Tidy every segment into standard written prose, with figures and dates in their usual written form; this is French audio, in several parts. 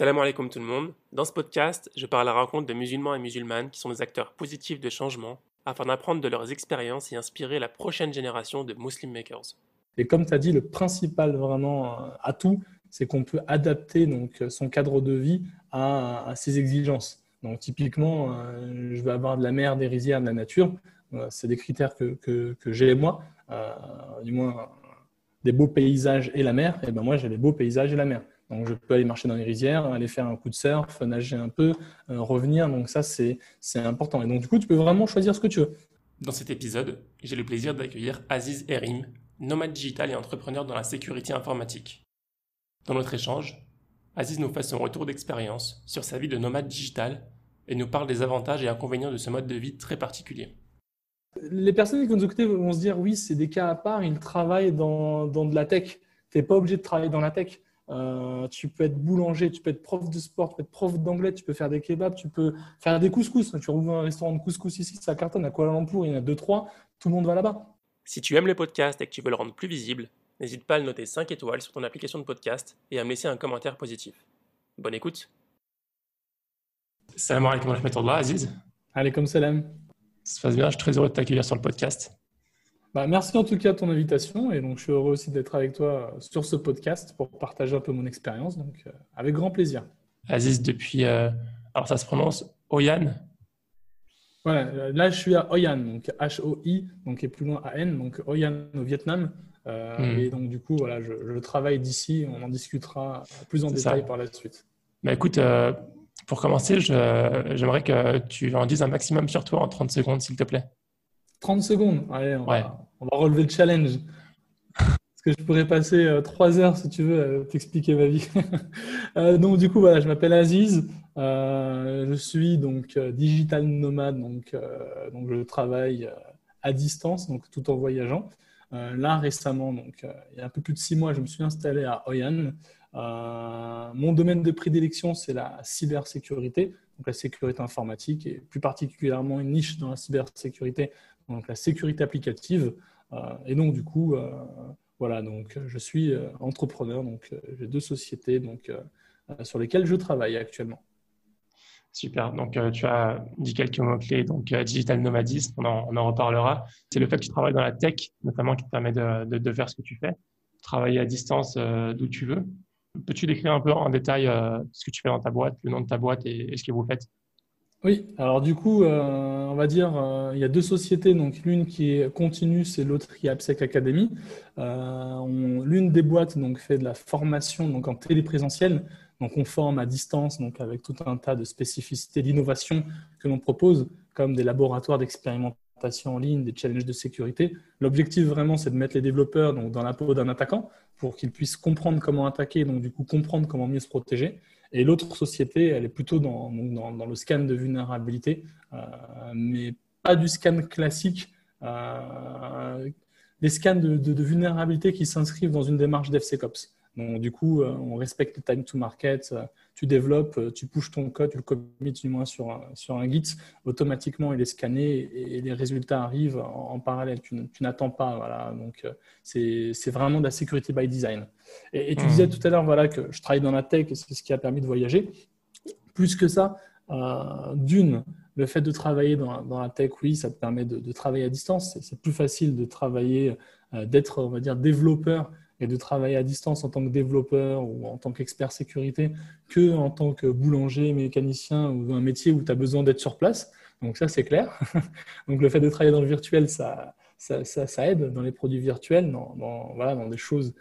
Salam alaikum tout le monde. Dans ce podcast, je parle à la rencontre de musulmans et musulmanes qui sont des acteurs positifs de changement afin d'apprendre de leurs expériences et inspirer la prochaine génération de Muslim Makers. Et comme tu as dit, le principal vraiment atout, c'est qu'on peut adapter donc, son cadre de vie à ses exigences. Donc typiquement, je vais avoir de la mer, des rizières, de la nature. C'est des critères que j'ai moi, du moins des beaux paysages et la mer. Et ben moi, j'ai les beaux paysages et la mer. Donc, je peux aller marcher dans les rizières, aller faire un coup de surf, nager un peu, revenir. Donc, ça, c'est important. Et donc, du coup, tu peux vraiment choisir ce que tu veux. Dans cet épisode, j'ai le plaisir d'accueillir Aziz Erim, nomade digital et entrepreneur dans la sécurité informatique. Dans notre échange, Aziz nous fait son retour d'expérience sur sa vie de nomade digital et nous parle des avantages et inconvénients de ce mode de vie très particulier. Les personnes qui vont nous écouter vont se dire, oui, c'est des cas à part, ils travaillent dans de la tech. Tu n'es pas obligé de travailler dans la tech. Tu peux être boulanger, tu peux être prof de sport, tu peux être prof d'anglais, tu peux faire des kebabs, tu peux faire des couscous. Tu rouvres un restaurant de couscous ici, ça cartonne à Kuala Lumpur, il y en a 2-3, tout le monde va là-bas. Si tu aimes le podcast et que tu veux le rendre plus visible, n'hésite pas à le noter 5 étoiles sur ton application de podcast et à me laisser un commentaire positif. Bonne écoute. Salam alaikum wa rahmatullah, Aziz. Alaikum salam. Ça se passe bien, je suis très heureux de t'accueillir sur le podcast. Merci en tout cas de ton invitation et donc je suis heureux aussi d'être avec toi sur ce podcast pour partager un peu mon expérience, donc avec grand plaisir. Aziz, depuis, alors ça se prononce Oyan. Voilà, là je suis à Hoi An, donc H-O-I, donc et plus loin A-N, donc Hoi An au Vietnam. Et donc du coup, voilà, je travaille d'ici, on en discutera plus en détail par la suite. Écoute, pour commencer, j'aimerais que tu en dises un maximum sur toi en 30 secondes, s'il te plaît. 30 secondes, allez, on va relever le challenge. Parce que je pourrais passer 3 heures, si tu veux, à t'expliquer ma vie. Donc, du coup, voilà, je m'appelle Aziz. Je suis donc digital nomade, donc je travaille à distance, donc tout en voyageant. Là, récemment, donc, il y a un peu plus de 6 mois, je me suis installé à Hoi An. Mon domaine de prédilection, c'est la cybersécurité, donc la sécurité informatique et plus particulièrement une niche dans la cybersécurité, donc la sécurité applicative. Et donc, du coup, voilà, donc je suis entrepreneur, donc j'ai 2 sociétés donc, sur lesquelles je travaille actuellement. Super, donc tu as dit quelques mots-clés, donc digital nomadisme, on en reparlera. C'est le fait que tu travailles dans la tech, notamment, qui te permet de faire ce que tu fais, travailler à distance d'où tu veux. Peux-tu décrire un peu en détail ce que tu fais dans ta boîte, le nom de ta boîte et ce que vous faites? Oui, alors du coup, on va dire, il y a 2 sociétés, donc l'une qui est Continuous et l'autre qui est AppSec Academy. L'une des boîtes donc, fait de la formation donc, en téléprésentiel, donc on forme à distance donc, avec tout un tas de spécificités d'innovation que l'on propose, comme des laboratoires d'expérimentation en ligne, des challenges de sécurité. L'objectif vraiment, c'est de mettre les développeurs donc, dans la peau d'un attaquant pour qu'ils puissent comprendre comment attaquer, donc du coup comprendre comment mieux se protéger. Et l'autre société, elle est plutôt dans le scan de vulnérabilité, mais pas du scan classique, des scans de vulnérabilité qui s'inscrivent dans une démarche DevSecOps. Donc, du coup, on respecte le time to market, tu développes, tu pushes ton code, tu le commits du moins sur un Git, automatiquement il est scanné et les résultats arrivent en parallèle, tu n'attends pas. Voilà. Donc, c'est vraiment de la security by design. Et tu disais tout à l'heure voilà, que je travaille dans la tech et c'est ce qui a permis de voyager. Plus que ça, le fait de travailler dans la tech, oui, ça te permet de travailler à distance. C'est plus facile de travailler, d'être, on va dire, développeur et de travailler à distance en tant que développeur ou en tant qu'expert sécurité que en tant que boulanger, mécanicien ou un métier où tu as besoin d'être sur place. Donc ça, c'est clair. Donc le fait de travailler dans le virtuel, ça aide dans les produits virtuels, dans des choses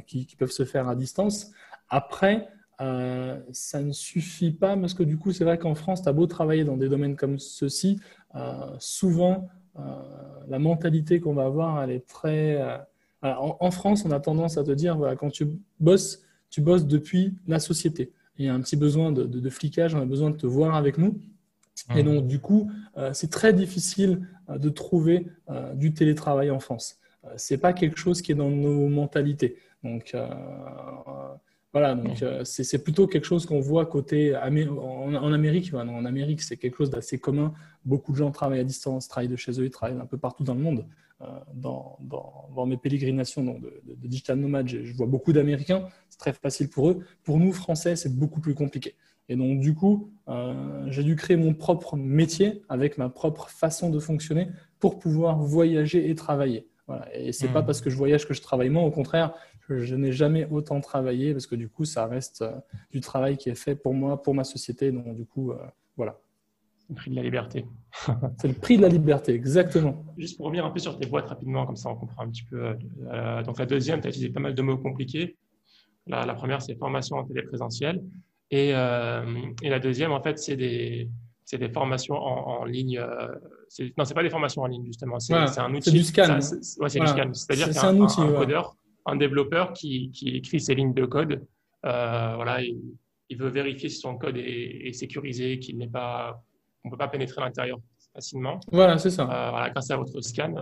qui peuvent se faire à distance. Après, ça ne suffit pas parce que du coup, c'est vrai qu'en France, tu as beau travailler dans des domaines comme ceux-ci, souvent, la mentalité qu'on va avoir, elle est très… en France, on a tendance à te dire, voilà, quand tu bosses depuis la société. Il y a un petit besoin de flicage, on a besoin de te voir avec nous. Et donc, du coup, c'est très difficile de trouver du télétravail en France. Ce n'est pas quelque chose qui est dans nos mentalités. Donc, voilà, donc c'est plutôt quelque chose qu'on voit côté en Amérique. Voilà, en Amérique, c'est quelque chose d'assez commun. Beaucoup de gens travaillent à distance, travaillent de chez eux, ils travaillent un peu partout dans le monde. dans mes pérégrinations de digital nomade, je vois beaucoup d'Américains, c'est très facile pour eux. Pour nous, Français, c'est beaucoup plus compliqué. Et donc, du coup, j'ai dû créer mon propre métier avec ma propre façon de fonctionner pour pouvoir voyager et travailler. Voilà. Et ce n'est pas parce que je voyage que je travaille moins. Au contraire, je n'ai jamais autant travaillé parce que du coup, ça reste du travail qui est fait pour moi, pour ma société. Donc, du coup, voilà. Le prix de la liberté. C'est le prix de la liberté, exactement. Juste pour revenir un peu sur tes boîtes rapidement, comme ça on comprend un petit peu. Donc la deuxième, tu as utilisé pas mal de mots compliqués. La première, c'est formation en téléprésentiel. Et la deuxième, en fait, c'est des formations en ligne. Non, c'est pas des formations en ligne, justement. C'est un outil. C'est du scan. C'est du scan. C'est-à-dire c'est un outil, qu'un codeur, un développeur qui écrit ses lignes de code, voilà, il veut vérifier si son code est sécurisé, qu'il n'est pas, on peut pas pénétrer à l'intérieur facilement. Voilà, c'est ça. Voilà, grâce à votre scan,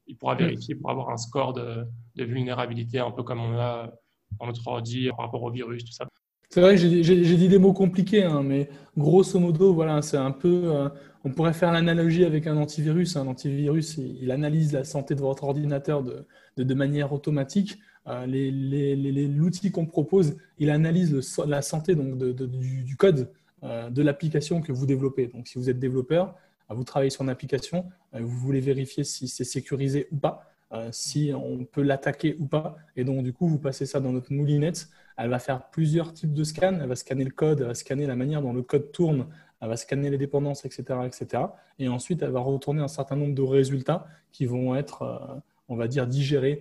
il pourra vérifier pour avoir un score de vulnérabilité, un peu comme on a dans notre ordi par rapport au virus, tout ça. C'est vrai que j'ai dit des mots compliqués, hein, mais grosso modo, voilà, c'est un peu. On pourrait faire l'analogie avec un antivirus. Un antivirus, il analyse la santé de votre ordinateur de manière automatique. L'outil qu'on propose, il analyse la santé donc, du code de l'application que vous développez. Donc, si vous êtes développeur, vous travaillez sur une application, vous voulez vérifier si c'est sécurisé ou pas, si on peut l'attaquer ou pas. Et donc, du coup, vous passez ça dans notre moulinette. Elle va faire plusieurs types de scans. Elle va scanner le code, elle va scanner la manière dont le code tourne, elle va scanner les dépendances, etc., etc. Et ensuite, elle va retourner un certain nombre de résultats qui vont être, on va dire, digérés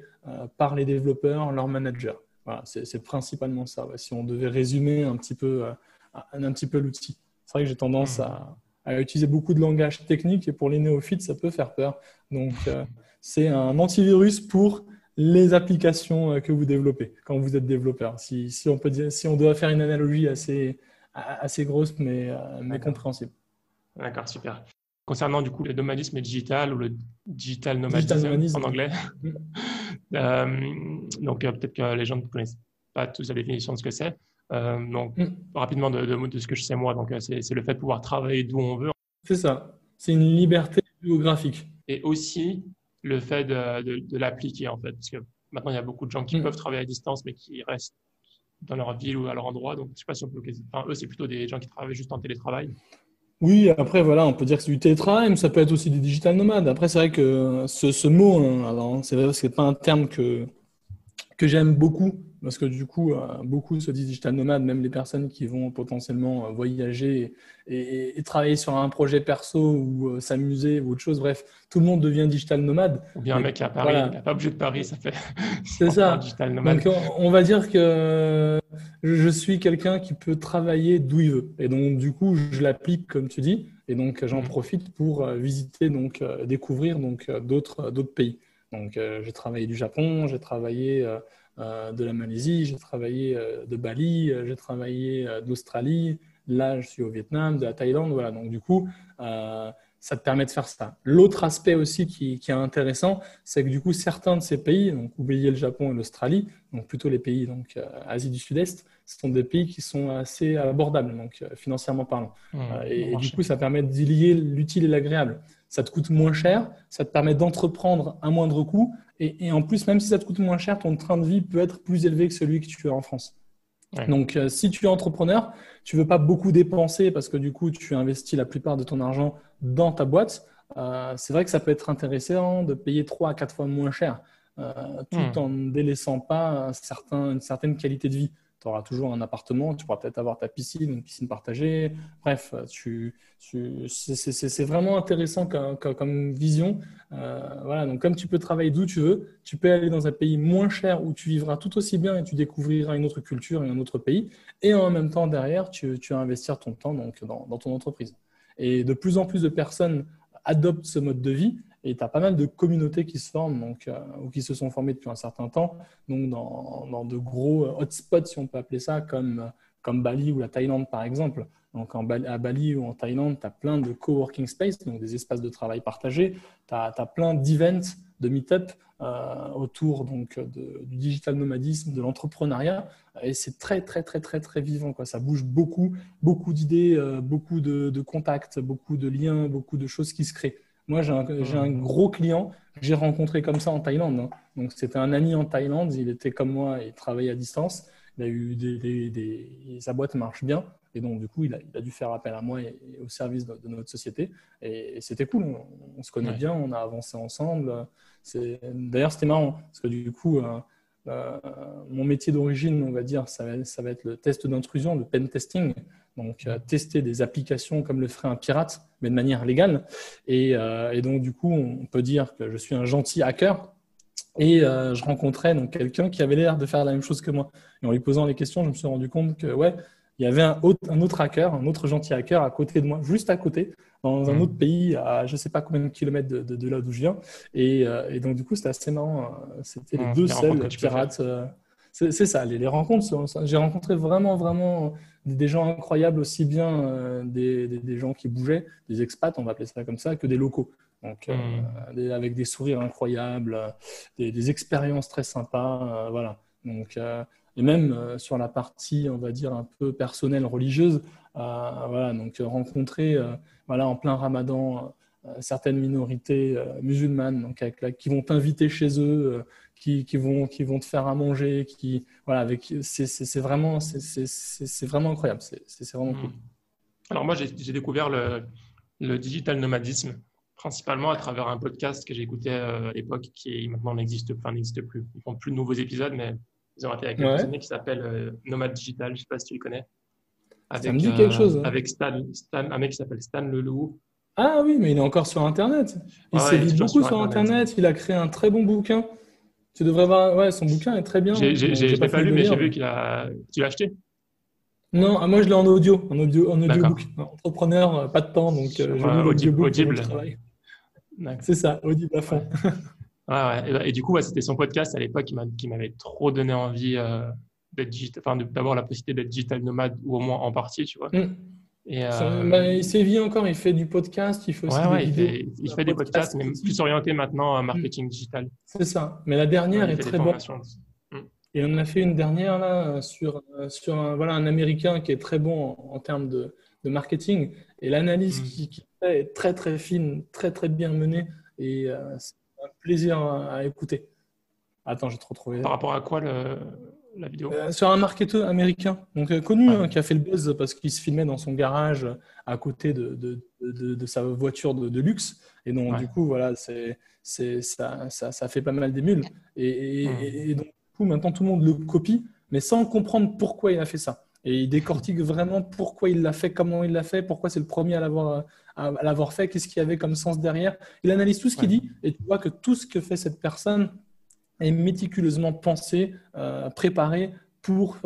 par les développeurs, leurs managers. Voilà, c'est principalement ça. Si on devait résumer un petit peu l'outil. C'est vrai que j'ai tendance à utiliser beaucoup de langage technique et pour les néophytes, ça peut faire peur. Donc, c'est un antivirus pour les applications que vous développez quand vous êtes développeur. Si on doit faire une analogie assez grosse, mais compréhensible. D'accord, super. Concernant du coup le nomadisme digital ou le digital nomadisme en anglais, donc peut-être que les gens ne connaissent pas tous la définition de ce que c'est. Donc rapidement de ce que je sais moi, donc c'est le fait de pouvoir travailler d'où on veut. C'est ça. C'est une liberté géographique. Et aussi le fait de l'appliquer en fait, parce que maintenant il y a beaucoup de gens qui peuvent travailler à distance, mais qui restent dans leur ville ou à leur endroit. Donc je sais pas si on peut. Enfin, eux, c'est plutôt des gens qui travaillent juste en télétravail. Oui, après, voilà, on peut dire que c'est du télétravail, mais ça peut être aussi des digital nomades. Après, c'est vrai que ce mot, hein, alors, c'est vrai que ce n'est pas un terme que j'aime beaucoup, parce que du coup, beaucoup se disent digital nomades, même les personnes qui vont potentiellement voyager et travailler sur un projet perso ou s'amuser ou autre chose. Bref, tout le monde devient digital nomade. Ou bien un mec à Paris, il n'a pas bougé de Paris, ça fait c'est ça. Digital nomade. Donc, on va dire que je suis quelqu'un qui peut travailler d'où il veut. Et donc, du coup, je l'applique comme tu dis. Et donc, j'en profite pour visiter, donc découvrir donc d'autres pays. Donc, j'ai travaillé du Japon, j'ai travaillé de la Malaisie, j'ai travaillé de Bali, j'ai travaillé d'Australie. Là, je suis au Vietnam, de la Thaïlande. Voilà. Donc, du coup, ça te permet de faire ça. L'autre aspect aussi qui est intéressant, c'est que du coup, certains de ces pays, donc oubliez le Japon et l'Australie, donc plutôt les pays donc Asie du Sud-Est, ce sont des pays qui sont assez abordables, donc financièrement parlant. Et du coup, ça permet de lier l'utile et l'agréable. Ça te coûte moins cher, ça te permet d'entreprendre à moindre coût, et en plus, même si ça te coûte moins cher, ton train de vie peut être plus élevé que celui que tu as en France. Ouais. Donc, si tu es entrepreneur, tu ne veux pas beaucoup dépenser parce que du coup, tu investis la plupart de ton argent dans ta boîte. C'est vrai que ça peut être intéressant de payer 3 à 4 fois moins cher tout en ne délaissant pas une certaine qualité de vie. Tu auras toujours un appartement, tu pourras peut-être avoir ta piscine, une piscine partagée. Bref, c'est vraiment intéressant comme vision. Voilà, donc comme tu peux travailler d'où tu veux, tu peux aller dans un pays moins cher où tu vivras tout aussi bien et tu découvriras une autre culture et un autre pays. Et en même temps, derrière, tu vas investir ton temps donc, dans ton entreprise. Et de plus en plus de personnes adoptent ce mode de vie. Et tu as pas mal de communautés qui se forment donc, ou qui se sont formées depuis un certain temps, donc dans de gros hotspots, si on peut appeler ça, comme Bali ou la Thaïlande, par exemple. Donc à Bali ou en Thaïlande, tu as plein de coworking space, donc des espaces de travail partagés. Tu as plein d'events, de meet-up autour donc, du digital nomadisme, de l'entrepreneuriat. Et c'est très, très, très, très, très vivant, quoi. Ça bouge beaucoup d'idées, beaucoup de contacts, beaucoup de liens, beaucoup de choses qui se créent. Moi, j'ai un gros client que j'ai rencontré comme ça en Thaïlande, hein. Donc, c'était un ami en Thaïlande. Il était comme moi, il travaillait à distance. Il a eu sa boîte marche bien. Et donc, du coup, il a dû faire appel à moi et au service de notre société. Et c'était cool. On se connaît bien, on a avancé ensemble. D'ailleurs, c'était marrant parce que du coup, euh, mon métier d'origine, on va dire, ça va être le test d'intrusion, le pen testing. Donc, tester des applications comme le ferait un pirate, mais de manière légale. Et donc, du coup, on peut dire que je suis un gentil hacker. Et je rencontrais donc quelqu'un qui avait l'air de faire la même chose que moi. Et en lui posant les questions, je me suis rendu compte que ouais, il y avait un autre hacker, un autre gentil hacker à côté de moi, juste à côté, dans un autre pays, à je ne sais pas combien de kilomètres de là d'où je viens. Et donc, du coup, c'était assez marrant. C'était les deux les rencontres seuls que tu peux faire. pirates. C'est ça, les rencontres. J'ai rencontré vraiment, vraiment des gens incroyables, aussi bien des gens qui bougeaient, des expats, on va appeler ça comme ça, que des locaux. Donc, avec des sourires incroyables, des expériences très sympas. Voilà. Donc, et même sur la partie, on va dire, un peu personnelle, religieuse, voilà. Donc, rencontrer voilà, en plein ramadan certaines minorités musulmanes donc qui vont t'inviter chez eux, qui vont te faire à manger, voilà, c'est vraiment, c'est vraiment incroyable. C'est vraiment cool. Alors moi, j'ai découvert le digital nomadisme principalement à travers un podcast que j'écoutais à l'époque qui maintenant n'existe plus. Ils font plus de nouveaux épisodes, mais ils ont arrêté il y a quelques Ouais, années, qui s'appelle Nomade Digital. Je ne sais pas si tu le connais. ça me dit quelque chose, hein. Avec un mec qui s'appelle Stan Leloup. Ah oui, mais il est encore sur Internet. Il Ouais, il est sévit toujours beaucoup sur sur Internet. Internet. Il a créé un très bon bouquin. Tu devrais voir. Ouais, son bouquin est très bien, hein. Bon, Je j'ai pas l'ai pas fini lu, de le mais j'ai lire. vu tu l'as acheté. Non, moi je l'ai en D'accord. audiobook. Entrepreneur, pas de temps, donc Sur je lis l'audiobook pendant que je Audible. travaille. D'accord. C'est ça, audible à Ouais. fond. Et du coup, ouais, c'était son podcast à l'époque qui m'avait trop donné envie d'avoir la possibilité d'être digital nomade ou au moins en partie, tu vois. Hmm. Et Bah, il sévit encore, il fait du podcast, il fait aussi des vidéos il fait du podcast, podcast mais marketing. plus orienté maintenant à Hmm. marketing digital. C'est ça. Mais la Ouais, dernière il est fait des très bonne. formations. Mm. Et on en a fait une dernière là sur voilà, un Américain qui est très bon en termes de marketing. Et l'analyse Mm. qui fait est très très fine, très très bien menée. Et c'est un plaisir à écouter. Attends, je vais te retrouver. Par rapport à quoi la vidéo? Sur un marketeur américain, donc connu, Ouais. hein, qui a fait le buzz parce qu'il se filmait dans son garage à côté de sa voiture de luxe. Et donc, Ouais. du coup, voilà, ça fait pas mal d'émules. Mm. Et donc, du coup, maintenant, tout le monde le copie, mais sans comprendre pourquoi il a fait ça. Et il décortique vraiment pourquoi il l'a fait, comment il l'a fait, pourquoi c'est le premier à l'avoir fait, qu'est-ce qu'il y avait comme sens derrière. Il analyse tout ce qu'il Ouais. dit et tu vois que tout ce que fait cette personne est méticuleusement pensé, préparé pour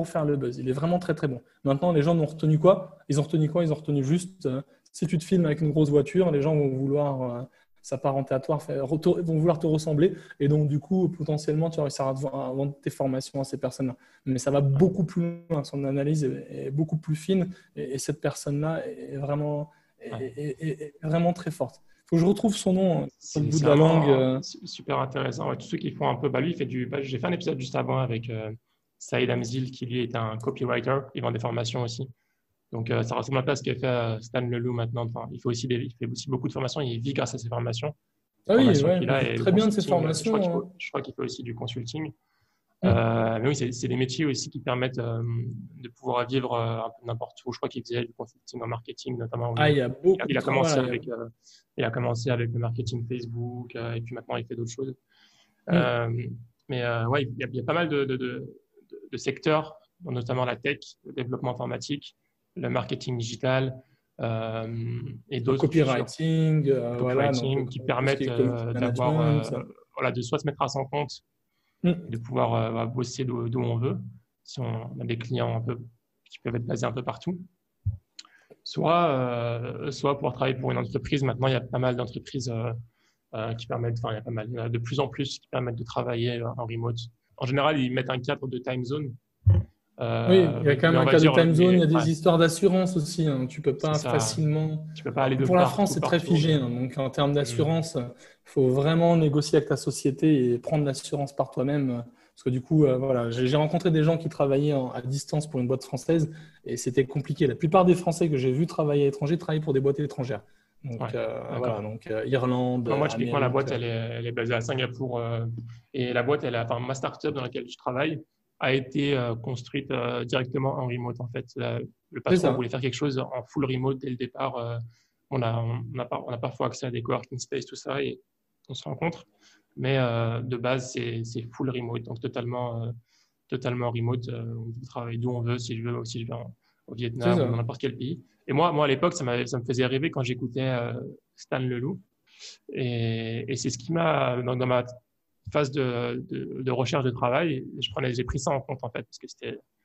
faire le buzz. Il est vraiment très très bon. Maintenant, les gens n'ont retenu quoi? Ils ont retenu quoi? Ils ont retenu juste, si tu te filmes avec une grosse voiture, les gens vont vouloir s'apparenter à toi, vont vouloir te ressembler. Et donc, du coup, potentiellement, tu réussiras à vendre tes formations à ces personnes-là. Mais ça va beaucoup plus loin. Son analyse est beaucoup plus fine. Et cette personne-là est vraiment très forte. Il faut que je retrouve son nom sur le bout C'est de la langue. vraiment super intéressant. Ouais, tous ceux qui font un peu, lui, il fait j'ai fait un épisode juste avant avec Saïd Amzil, qui lui est un copywriter. Il vend des formations aussi. Donc, ça ressemble un peu à ce qu'a fait Stan Leloup maintenant. Enfin, il fait aussi beaucoup de formations. Il vit grâce à ses formations. Les Ah oui, formations ouais, qu'il il a vit et le très bien de ses consulting. formations, hein. Je crois qu'il fait aussi du consulting. Mm. Mais oui, c'est des métiers aussi qui permettent de pouvoir vivre un peu n'importe où. Je crois qu'il faisait du consulting en marketing, notamment. Ah, il y a beaucoup Il de a travail. commencé Voilà, il a commencé avec le marketing Facebook, et puis maintenant il fait d'autres choses. Mm. Ouais, il y a pas mal de secteurs, notamment la tech, le développement informatique, le marketing digital, et Le d'autres, je suis sûr, copywriting, le voilà, donc copywriting, qui tout ce qui permettent est community d'avoir, management. voilà, de soit se mettre à son compte et Mm. de pouvoir bosser d'où on veut, si on a des clients un peu qui peuvent être basés un peu partout, soit pour travailler pour une entreprise. Maintenant, il y a pas mal d'entreprises qui permettent, enfin, il y a pas mal, il y en a de plus en plus qui permettent de travailler en remote. En général, ils mettent un cadre de time zone, Oui, il y a quand mais même on un va cas de dire, time zone, il y a ouais, des histoires d'assurance aussi, hein. Tu peux c'est pas ça. facilement. Tu peux pas aller de Pour la France, c'est très partout. figé, hein. Donc, en termes Hmm. d'assurance, il faut vraiment négocier avec ta société et prendre l'assurance par toi-même. Parce que du coup, voilà, j'ai rencontré des gens qui travaillaient à distance pour une boîte française et c'était compliqué. La plupart des Français que j'ai vus travailler à l'étranger travaillent pour des boîtes étrangères. Donc, Ouais, voilà, d'accord. donc Irlande, Non, moi, typiquement, la Amérique. boîte, elle est basée à Singapour. Et la boîte, enfin, ma startup dans laquelle je travaille a été construite directement en remote, en fait. Le C'est patron voulait ça. faire quelque chose en full remote dès le départ. On a parfois accès à des coworking space, tout ça, et on se rencontre. Mais de base, c'est full remote, donc totalement remote. On peut travailler d'où on veut, si je veux, aussi je vais au C'est Vietnam ou dans ça. n'importe quel pays. Et moi à l'époque, ça me faisait rêver quand j'écoutais Stan Leloup. Et c'est ce qui m'a, dans ma phase de recherche de travail, j'ai pris ça en compte en fait, parce que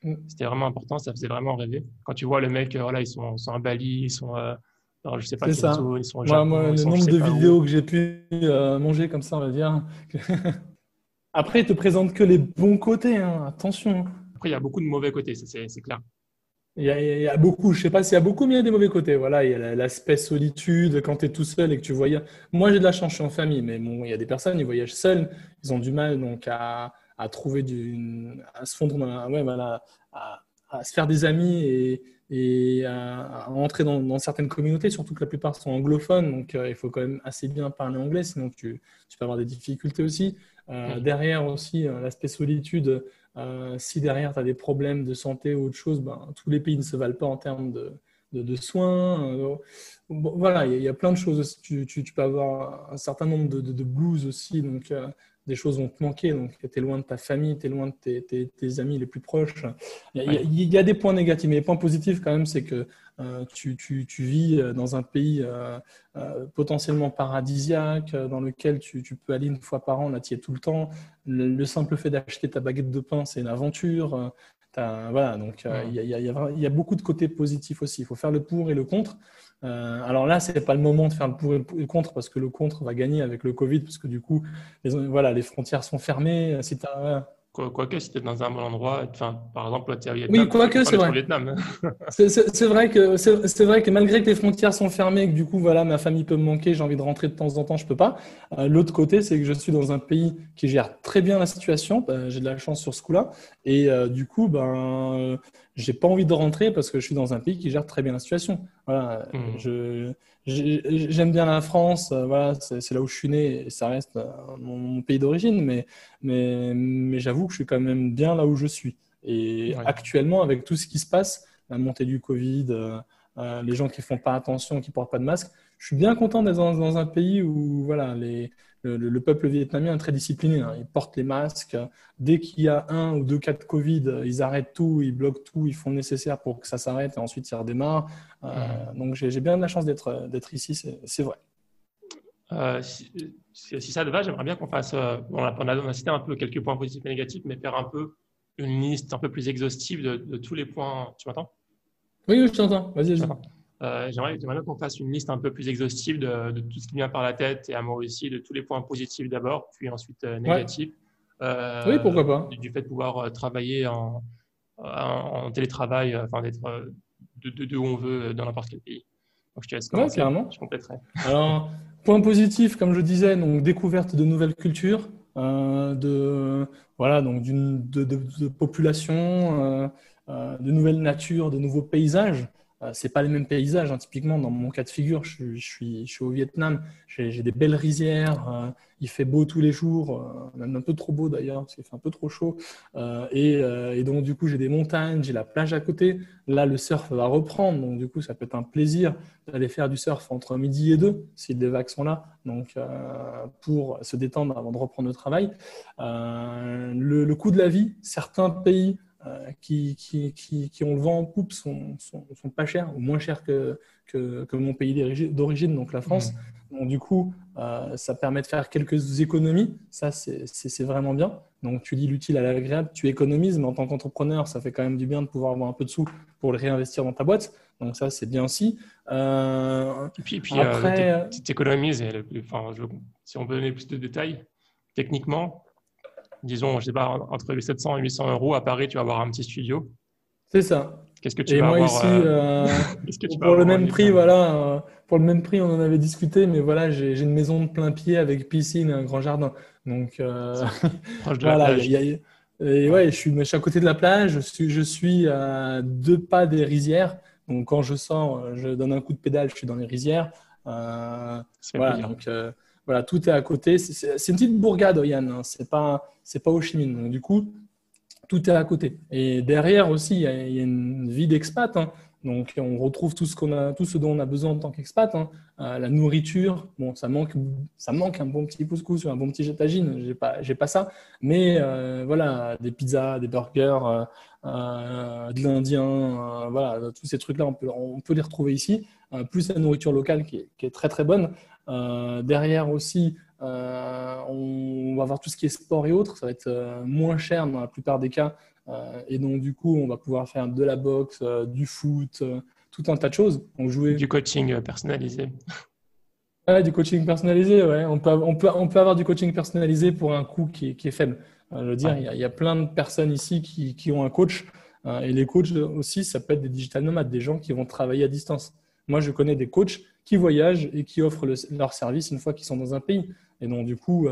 Mm. c'était vraiment important, ça faisait vraiment rêver. Quand tu vois le mec, voilà, ils sont à Bali, ils sont dans je sais pas C'est quelle ça. zone, ils sont au Moi, Japon, ils le sont je nombre sais de pas où. vidéos que j'ai pu manger comme ça, on va dire. Après, ils te présentent que les bons côtés, hein. Attention, hein. Après, il y a beaucoup de mauvais côtés, c'est clair. Il y a beaucoup, je sais pas s'il y a beaucoup, mais il y a des mauvais côtés. Voilà, il y a l'aspect solitude quand tu es tout seul et que tu voyages. Moi, j'ai de la chance, je suis en famille, mais bon, il y a des personnes, ils voyagent seuls, ils ont du mal donc à trouver à se fondre ouais, voilà, à se faire des amis et à entrer dans certaines communautés, surtout que la plupart sont anglophones, donc il faut quand même assez bien parler anglais, sinon tu peux avoir des difficultés aussi. Mhm. Derrière aussi, l'aspect solitude. Si derrière tu as des problèmes de santé ou autre chose, ben, tous les pays ne se valent pas en termes de soins. Bon, voilà, il y a plein de choses aussi. Tu peux avoir un certain nombre de blues aussi, donc des choses vont te manquer. Donc tu es loin de ta famille, tu es loin de tes amis les plus proches. Ouais. Il y a des points négatifs, mais les points positifs quand même, c'est que tu vis dans un pays potentiellement paradisiaque, dans lequel tu peux aller une fois par an, là tu y es tout le temps. Le simple fait d'acheter ta baguette de pain, c'est une aventure. Voilà, donc Mhm. il y a beaucoup de côtés positifs aussi. Il faut faire le pour et le contre. Alors là, c'est pas le moment de faire le pour et le contre parce que le contre va gagner avec le Covid, parce que du coup, voilà, les frontières sont fermées. Si Quoique, si t'es dans un bon endroit, enfin, par exemple, là, tu es au Oui, Vietnam, tu serais quoique, content c'est d'être au vrai. Vietnam. C'est vrai que malgré que les frontières sont fermées, que du coup, voilà, ma famille peut me manquer, j'ai envie de rentrer de temps en temps, je peux pas. L'autre côté, c'est que je suis dans un pays qui gère très bien la situation. J'ai de la chance sur ce coup-là. Et du coup, j'ai pas envie de rentrer parce que je suis dans un pays qui gère très bien la situation. Voilà, Mhm. j'aime bien la France. Voilà, c'est là où je suis né et ça reste mon pays d'origine. Mais j'avoue que je suis quand même bien là où je suis. Et Ouais. actuellement, avec tout ce qui se passe, la montée du Covid, les gens qui font pas attention, qui portent pas de masque, je suis bien content d'être dans un pays où voilà, le peuple vietnamien est très discipliné, hein. Ils portent les masques. Dès qu'il y a un ou deux cas de Covid, ils arrêtent tout, ils bloquent tout, ils font le nécessaire pour que ça s'arrête et ensuite ils redémarrent. Mhm. Donc j'ai bien de la chance d'être ici, c'est vrai. Si ça te va, j'aimerais bien qu'on fasse, on a cité un peu quelques points positifs et négatifs, mais faire un peu une liste un peu plus exhaustive de tous les points. Tu m'entends? Oui, oui, je t'entends. Vas-y, Tu vas-y. m'entends? J'aimerais bien qu'on fasse une liste un peu plus exhaustive de tout ce qui vient par la tête et à moi aussi, de tous les points positifs d'abord, puis ensuite Ouais. négatifs, Oui, pourquoi pas. du fait de pouvoir travailler en télétravail, enfin d'être de où on veut dans n'importe quel pays. Donc je te laisse Ouais, commencer, carrément. je compléterai. Alors, point positif, comme je disais, donc découverte de nouvelles cultures, voilà, donc de population, de nouvelles natures, de nouveaux paysages. C'est pas les mêmes paysages, hein. Typiquement, dans mon cas de figure, je suis au Vietnam, j'ai des belles rizières, il fait beau tous les jours, même un peu trop beau d'ailleurs, parce qu'il fait un peu trop chaud. Et donc, du coup, j'ai des montagnes, j'ai la plage à côté. Là, le surf va reprendre, donc du coup, ça peut être un plaisir d'aller faire du surf entre midi et deux, si les vagues sont là, donc pour se détendre avant de reprendre le travail. Le coût de la vie, certains pays qui ont le vent en poupe sont pas chers, ou moins chers que mon pays d'origine, donc la France. Mhm. Donc du coup, ça permet de faire quelques économies, ça c'est vraiment bien. Donc tu lis l'utile à l'agréable, tu économises, mais en tant qu'entrepreneur, ça fait quand même du bien de pouvoir avoir un peu de sous pour le réinvestir dans ta boîte. Donc ça, c'est bien aussi. Et puis Après, tu t'économises, enfin, si on peut donner plus de détails, techniquement, disons, je sais pas, entre 700 et 800 euros à Paris, tu vas avoir un petit studio. c'est ça. Qu'est-ce que tu Et vas moi avoir, ici, qu'est-ce que tu vas pour le avoir au même prix, Vietnam? voilà, pour le même prix, on en avait discuté, mais voilà, j'ai une maison de plein pied avec piscine et un grand jardin. Donc C'est proche de la voilà, plage. et Ouais. ouais, je suis à côté de la plage, je suis à deux pas des rizières. Donc quand je sors, je donne un coup de pédale, je suis dans les rizières. Ça fait Voilà, plaisir. donc voilà, tout est à côté. C'est une petite bourgade, Yann, hein. C'est pas Ho Chi Minh. Donc, du coup, tout est à côté. Et derrière aussi, il y a une vie d'expat, hein. Donc, on retrouve tout ce dont on a besoin en tant qu'expat, hein. La nourriture, bon, ça manque un bon petit couscous, un bon petit tagine. J'ai pas ça. Mais voilà, des pizzas, des burgers, de l'indien, voilà, tous ces trucs-là, on peut les retrouver ici. Plus la nourriture locale qui est très très bonne. Derrière aussi, on va avoir tout ce qui est sport et autres. Ça va être moins cher dans la plupart des cas. Et donc, du coup, on va pouvoir faire de la boxe, du foot, tout un tas de choses. Donc, jouer Du coaching personnalisé. du coaching personnalisé, ouais. On peut avoir du coaching personnalisé pour un coût qui est faible. Je veux dire, Ouais. il y a plein de personnes ici qui ont un coach. Et les coachs aussi, ça peut être des digital nomades, des gens qui vont travailler à distance. Moi, je connais des coachs qui voyagent et qui offrent leur service une fois qu'ils sont dans un pays. Et donc, du coup,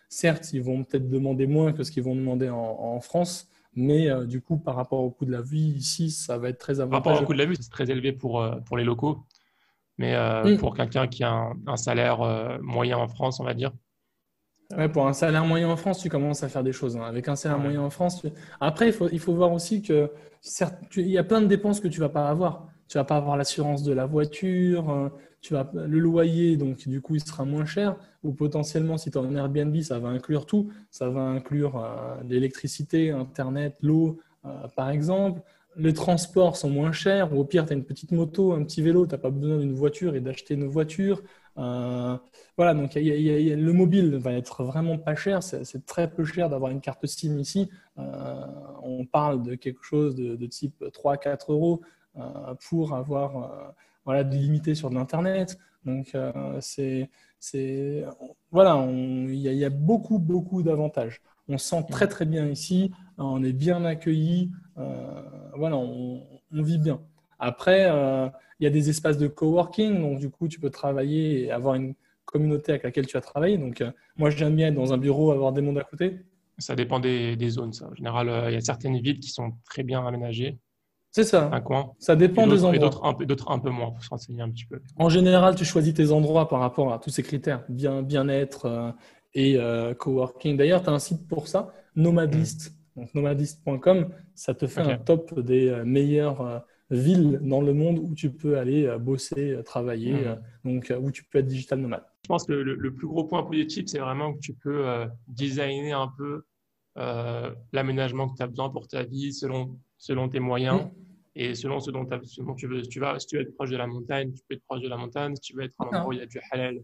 certes, ils vont peut-être demander moins que ce qu'ils vont demander en France, mais du coup, par rapport au coût de la vie ici, ça va être très Par rapport au avantageux. coût de la vie, c'est très élevé pour les locaux. Mais Hum. pour quelqu'un qui a un salaire moyen en France, on va dire, Ouais, euh, pour un salaire moyen en France, tu commences à faire des choses, hein. Avec un salaire ouais. moyen en France, après, il faut voir aussi que certes, il y a plein de dépenses que tu vas pas avoir. Tu vas pas avoir l'assurance de la voiture, le loyer, donc du coup, il sera moins cher. Ou potentiellement, si tu es en Airbnb, ça va inclure tout. Ça va inclure l'électricité, Internet, l'eau, par exemple. Les transports sont moins chers. Ou au pire, tu as une petite moto, un petit vélo, tu n'as pas besoin d'une voiture et d'acheter une voiture. Euh, voilà, donc le mobile va être vraiment pas cher. C'est très peu cher d'avoir une carte SIM ici. On parle de quelque chose de type 3-4 euros pour avoir voilà, de limité sur de l'Internet. Donc, voilà, il y a beaucoup, beaucoup d'avantages. On se sent très, Mm. très bien ici. On est bien accueilli. Voilà, on vit bien. Après, il y a des espaces de coworking, donc du coup, tu peux travailler et avoir une communauté avec laquelle tu as travaillé. Donc, moi, j'aime bien être dans un bureau, avoir des mondes à côté. Ça dépend des zones, ça. En général, il y a certaines villes qui sont très bien aménagées, C'est certains ça. coins, Ça et dépend des d'autres endroits. d'autres un peu moins. Il faut se renseigner un petit peu. En général, tu choisis tes endroits par rapport à tous ces critères, bien-être et coworking. D'ailleurs, tu as un site pour ça, Mm. Nomadlist. Donc, nomadlist.com, ça te fait un Ok. top des meilleures villes dans le monde où tu peux aller bosser, travailler, Mm. donc où tu peux être digital nomade. Je pense que le plus gros point positif, c'est vraiment que tu peux designer un peu l'aménagement que tu as besoin pour ta vie selon tes moyens Hmm. et selon ce dont tu veux. Si tu veux être proche de la montagne, tu peux être proche de la montagne. Si tu veux être à un endroit où il y a du halal,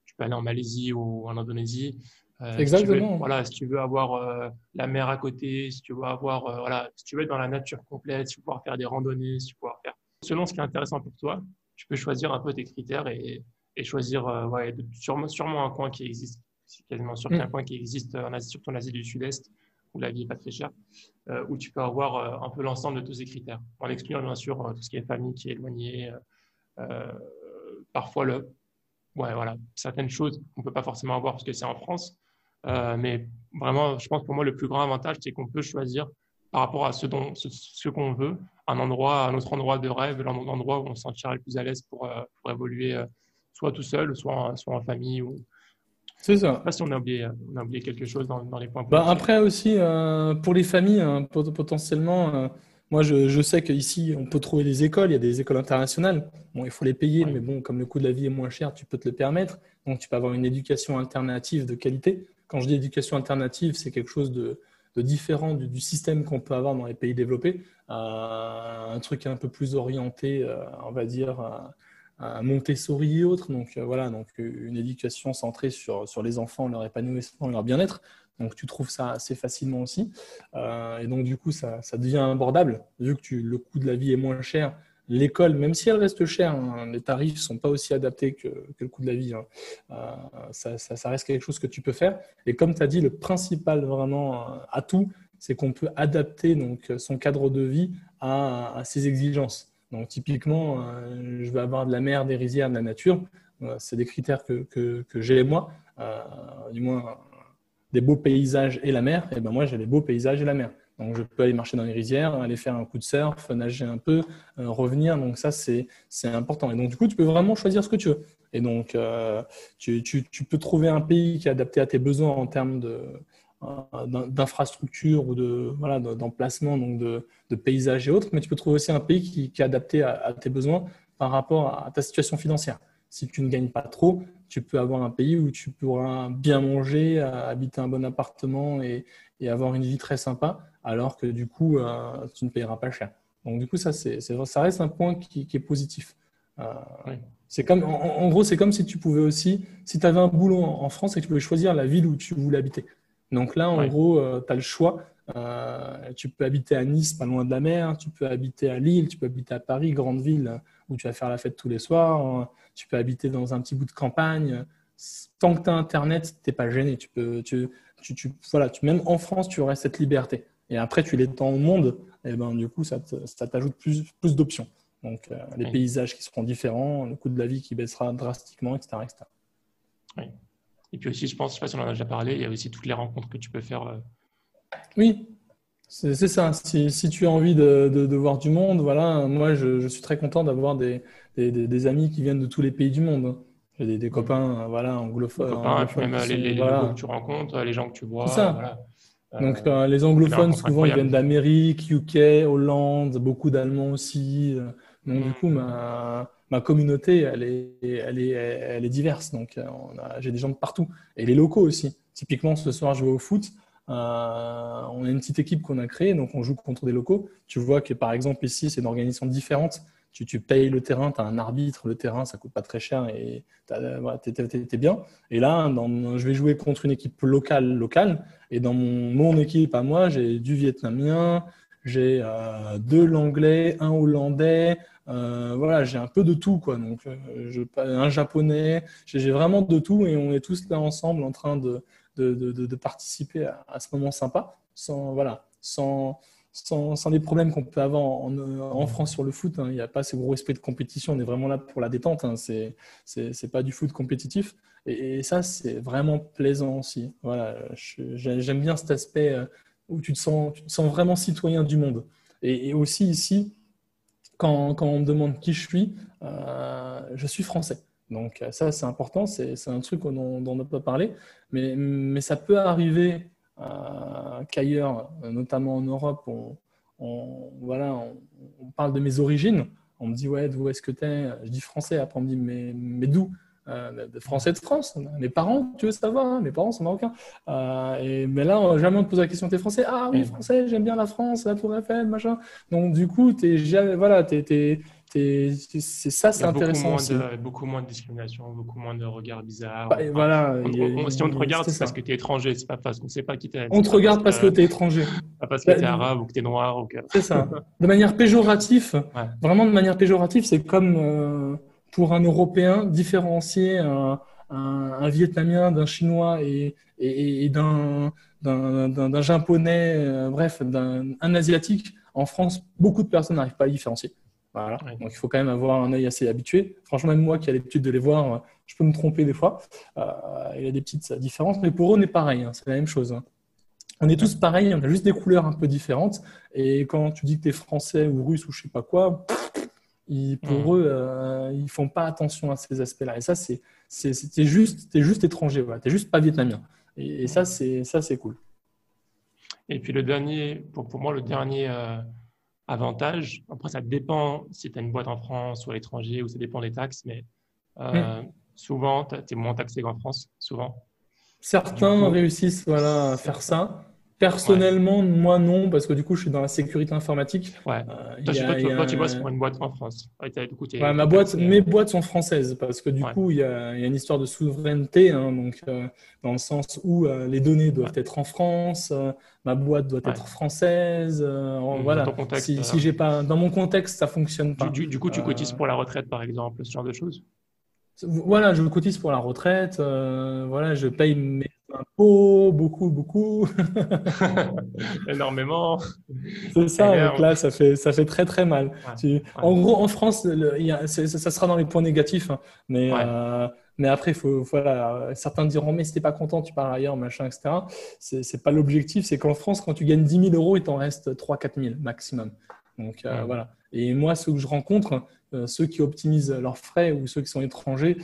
tu peux aller en Malaisie ou en Indonésie. Si tu veux Exactement. voilà, si tu veux avoir la mer à côté, si tu veux avoir, voilà, si tu veux être dans la nature complète, si tu veux pouvoir faire des randonnées, si tu veux pouvoir faire, selon ce qui est intéressant pour toi, tu peux choisir un peu tes critères et choisir, ouais, sûrement un coin qui existe. C'est quasiment sûr qu'il y a un Hmm. coin qui existe en Asie, surtout en Asie du Sud-Est, où la vie est pas très chère, où tu peux avoir un peu l'ensemble de tous ces critères, en excluant bien sûr tout ce qui est famille qui est éloigné, euh, parfois ouais, voilà, certaines choses qu'on peut pas forcément avoir parce que c'est en France. Mais vraiment, je pense pour moi, le plus grand avantage, c'est qu'on peut choisir par rapport à ce qu'on veut, un autre endroit de rêve, l'endroit où on se sentira le plus à l'aise pour évoluer, soit tout seul, soit en famille. C'est Je sais ça. pas si on a oublié quelque chose dans les points Bah, positifs. après aussi, pour les familles, hein, potentiellement, moi je sais qu'ici, on peut trouver des écoles, il y a des écoles internationales. Bon, il faut les payer, Ouais. mais bon, comme le coût de la vie est moins cher, tu peux te le permettre. Donc, tu peux avoir une éducation alternative de qualité. Quand je dis éducation alternative, c'est quelque chose de différent du système qu'on peut avoir dans les pays développés. Un truc un peu plus orienté, on va dire, à Montessori et autres. Donc, voilà, donc une éducation centrée sur les enfants, leur épanouissement et leur bien-être. Donc, tu trouves ça assez facilement aussi. Et donc, du coup, ça devient abordable. Vu que le coût de la vie est moins cher, l'école, même si elle reste chère, hein, les tarifs ne sont pas aussi adaptés que le coût de la vie, hein. Ça reste quelque chose que tu peux faire. Et comme tu as dit, le principal vraiment atout, c'est qu'on peut adapter donc, son cadre de vie à ses exigences. Donc, typiquement, je veux avoir de la mer, des rizières, de la nature. C'est des critères que j'ai moi. Du moins, des beaux paysages et la mer, et ben moi j'ai les beaux paysages et la mer. Donc, je peux aller marcher dans les rizières, aller faire un coup de surf, nager un peu, revenir. Donc, ça, c'est important. Et donc, du coup, tu peux vraiment choisir ce que tu veux. Et donc, tu peux trouver un pays qui est adapté à tes besoins en termes d'infrastructure ou voilà, d'emplacement, donc de paysage et autres, mais tu peux trouver aussi un pays qui est adapté à tes besoins par rapport à ta situation financière. Si tu ne gagnes pas trop, tu peux avoir un pays où tu pourras bien manger, habiter un bon appartement et avoir une vie très sympa, alors que du coup, tu ne payeras pas cher. Donc du coup, ça reste un point qui est positif. Oui. C'est comme, en gros, c'est comme si tu pouvais aussi, si tu avais un boulot en France et que tu pouvais choisir la ville où tu voulais habiter. Donc là, en gros, tu as le choix. Tu peux habiter à Nice, pas loin de la mer. Tu peux habiter à Lille. Tu peux habiter à Paris, grande ville, où tu vas faire la fête tous les soirs. Tu peux habiter dans un petit bout de campagne. Tant que tu as Internet, tu n'es pas gêné. Voilà, même en France, tu aurais cette liberté. Et après, tu l'étends au monde. Et ben, du coup, ça t'ajoute plus d'options. Donc, les paysages qui seront différents, le coût de la vie qui baissera drastiquement, etc. etc. Oui. Et puis aussi, je sais pas si on en a déjà parlé, il y a aussi toutes les rencontres que tu peux faire. Oui, c'est ça. Si tu as envie de voir du monde, voilà, moi, je suis très content d'avoir des amis qui viennent de tous les pays du monde. J'ai des copains, voilà, Les copains, et puis anglophones même qui sont, les locaux que voilà, tu rencontres, les gens que tu c'est vois, ça. voilà. Donc, les Ça fait des anglophones, rencontres souvent, ils viennent incroyables. d'Amérique, UK, Hollande, beaucoup d'Allemands aussi. Donc, du coup, Mm. ma communauté, elle est diverse. Donc, j'ai des gens de partout. Et les locaux aussi. Typiquement, ce soir, je vais au foot. On a une petite équipe qu'on a créée, donc on joue contre des locaux. Tu vois que, par exemple, ici, c'est une organisation différente. Tu payes le terrain, tu as un arbitre, le terrain, ça coûte pas très cher et voilà, t'es bien. Et là, je vais jouer contre une équipe locale. Et dans mon équipe à moi, j'ai du vietnamien, j'ai de l'anglais, un hollandais. Voilà, j'ai un peu de tout, quoi. Donc, un japonais. J'ai vraiment de tout et on est tous là ensemble en train de participer à ce moment sympa sans les problèmes qu'on peut avoir en France sur le foot. Hein. Il n'y a pas ce gros esprit de compétition. On est vraiment là pour la détente. Hein. C'est pas du foot compétitif. Et ça, c'est vraiment plaisant aussi. Voilà, j'aime bien cet aspect où tu te sens vraiment citoyen du monde. Et aussi ici, quand on me demande qui je suis français. Donc ça, c'est important. C'est un truc dont on n'a pas parlé. Mais ça peut arriver qu'ailleurs, notamment en Europe, voilà, on parle de mes origines. On me dit, ouais, d'où est-ce que tu es? Je dis français. Après, on me dit, mais d'où? De français de France. Mes parents, tu veux savoir, hein, mes parents sont marocains. Mais là, jamais on te pose la question, t'es français? Ah oui, français, j'aime bien la France, la Tour Eiffel, machin. Donc, du coup, voilà, c'est ça, c'est intéressant aussi. Beaucoup moins de discrimination, beaucoup moins de regards bizarres. Bah, voilà, Si on te regarde, c'est c'est parce ça. que tu es étranger, c'est pas parce qu'on sait pas qui tu es. On te regarde parce que tu es étranger. Pas parce que Bah, tu es arabe ou que tu es noir. Ou que... C'est ça. De manière péjorative, Ouais. vraiment de manière péjorative, c'est comme pour un Européen différencier un Vietnamien d'un Chinois et d'un Japonais, bref, un Asiatique. En France, beaucoup de personnes n'arrivent pas à les différencier. Voilà. Ouais. Donc, il faut quand même avoir un œil assez habitué. Franchement, même moi qui ai l'habitude de les voir, je peux me tromper des fois. Il y a des petites différences, mais pour eux, on est pareil. Hein, c'est la même chose. Hein. On est tous pareils, on a juste des couleurs un peu différentes. Et quand tu dis que tu es français ou russe ou je sais pas quoi, pour eux, ils font pas attention à ces aspects-là. Et ça, t'es juste étranger, voilà. T'es juste pas vietnamien. Et ça, c'est cool. Et puis le dernier, pour moi, le dernier avantage, après ça dépend si tu as une boîte en France ou à l'étranger, ou ça dépend des taxes, mais souvent, tu es moins taxé qu'en France, souvent. Certains réussissent à faire ça. Personnellement, moi non, parce que du coup, je suis dans la sécurité informatique. Ouais. Toi, tu bosses pour une boîte en France. Du coup, mes boîtes sont françaises, parce que du coup, il y a une histoire de souveraineté, hein, donc, dans le sens où les données doivent être en France, ma boîte doit être française. Voilà. Dans ton contexte, Si j'ai pas, dans mon contexte, ça fonctionne pas. Du coup, tu cotises pour la retraite, par exemple, ce genre de choses? Voilà, je cotise pour la retraite. Voilà, je paye mes impôts, beaucoup. Énormément. C'est ça, donc là, ça fait très très mal. Ouais. En gros, en France, ça sera dans les points négatifs, hein, mais Mais après, voilà, certains diront, mais si t'es pas content, tu pars ailleurs, machin, etc. C'est pas l'objectif. C'est qu'en France, quand tu gagnes 10 000 euros, il t'en reste 3 000 à 4 000 maximum. Donc, voilà. Et moi, ceux que je rencontre, ceux qui optimisent leurs frais ou ceux qui sont étrangers,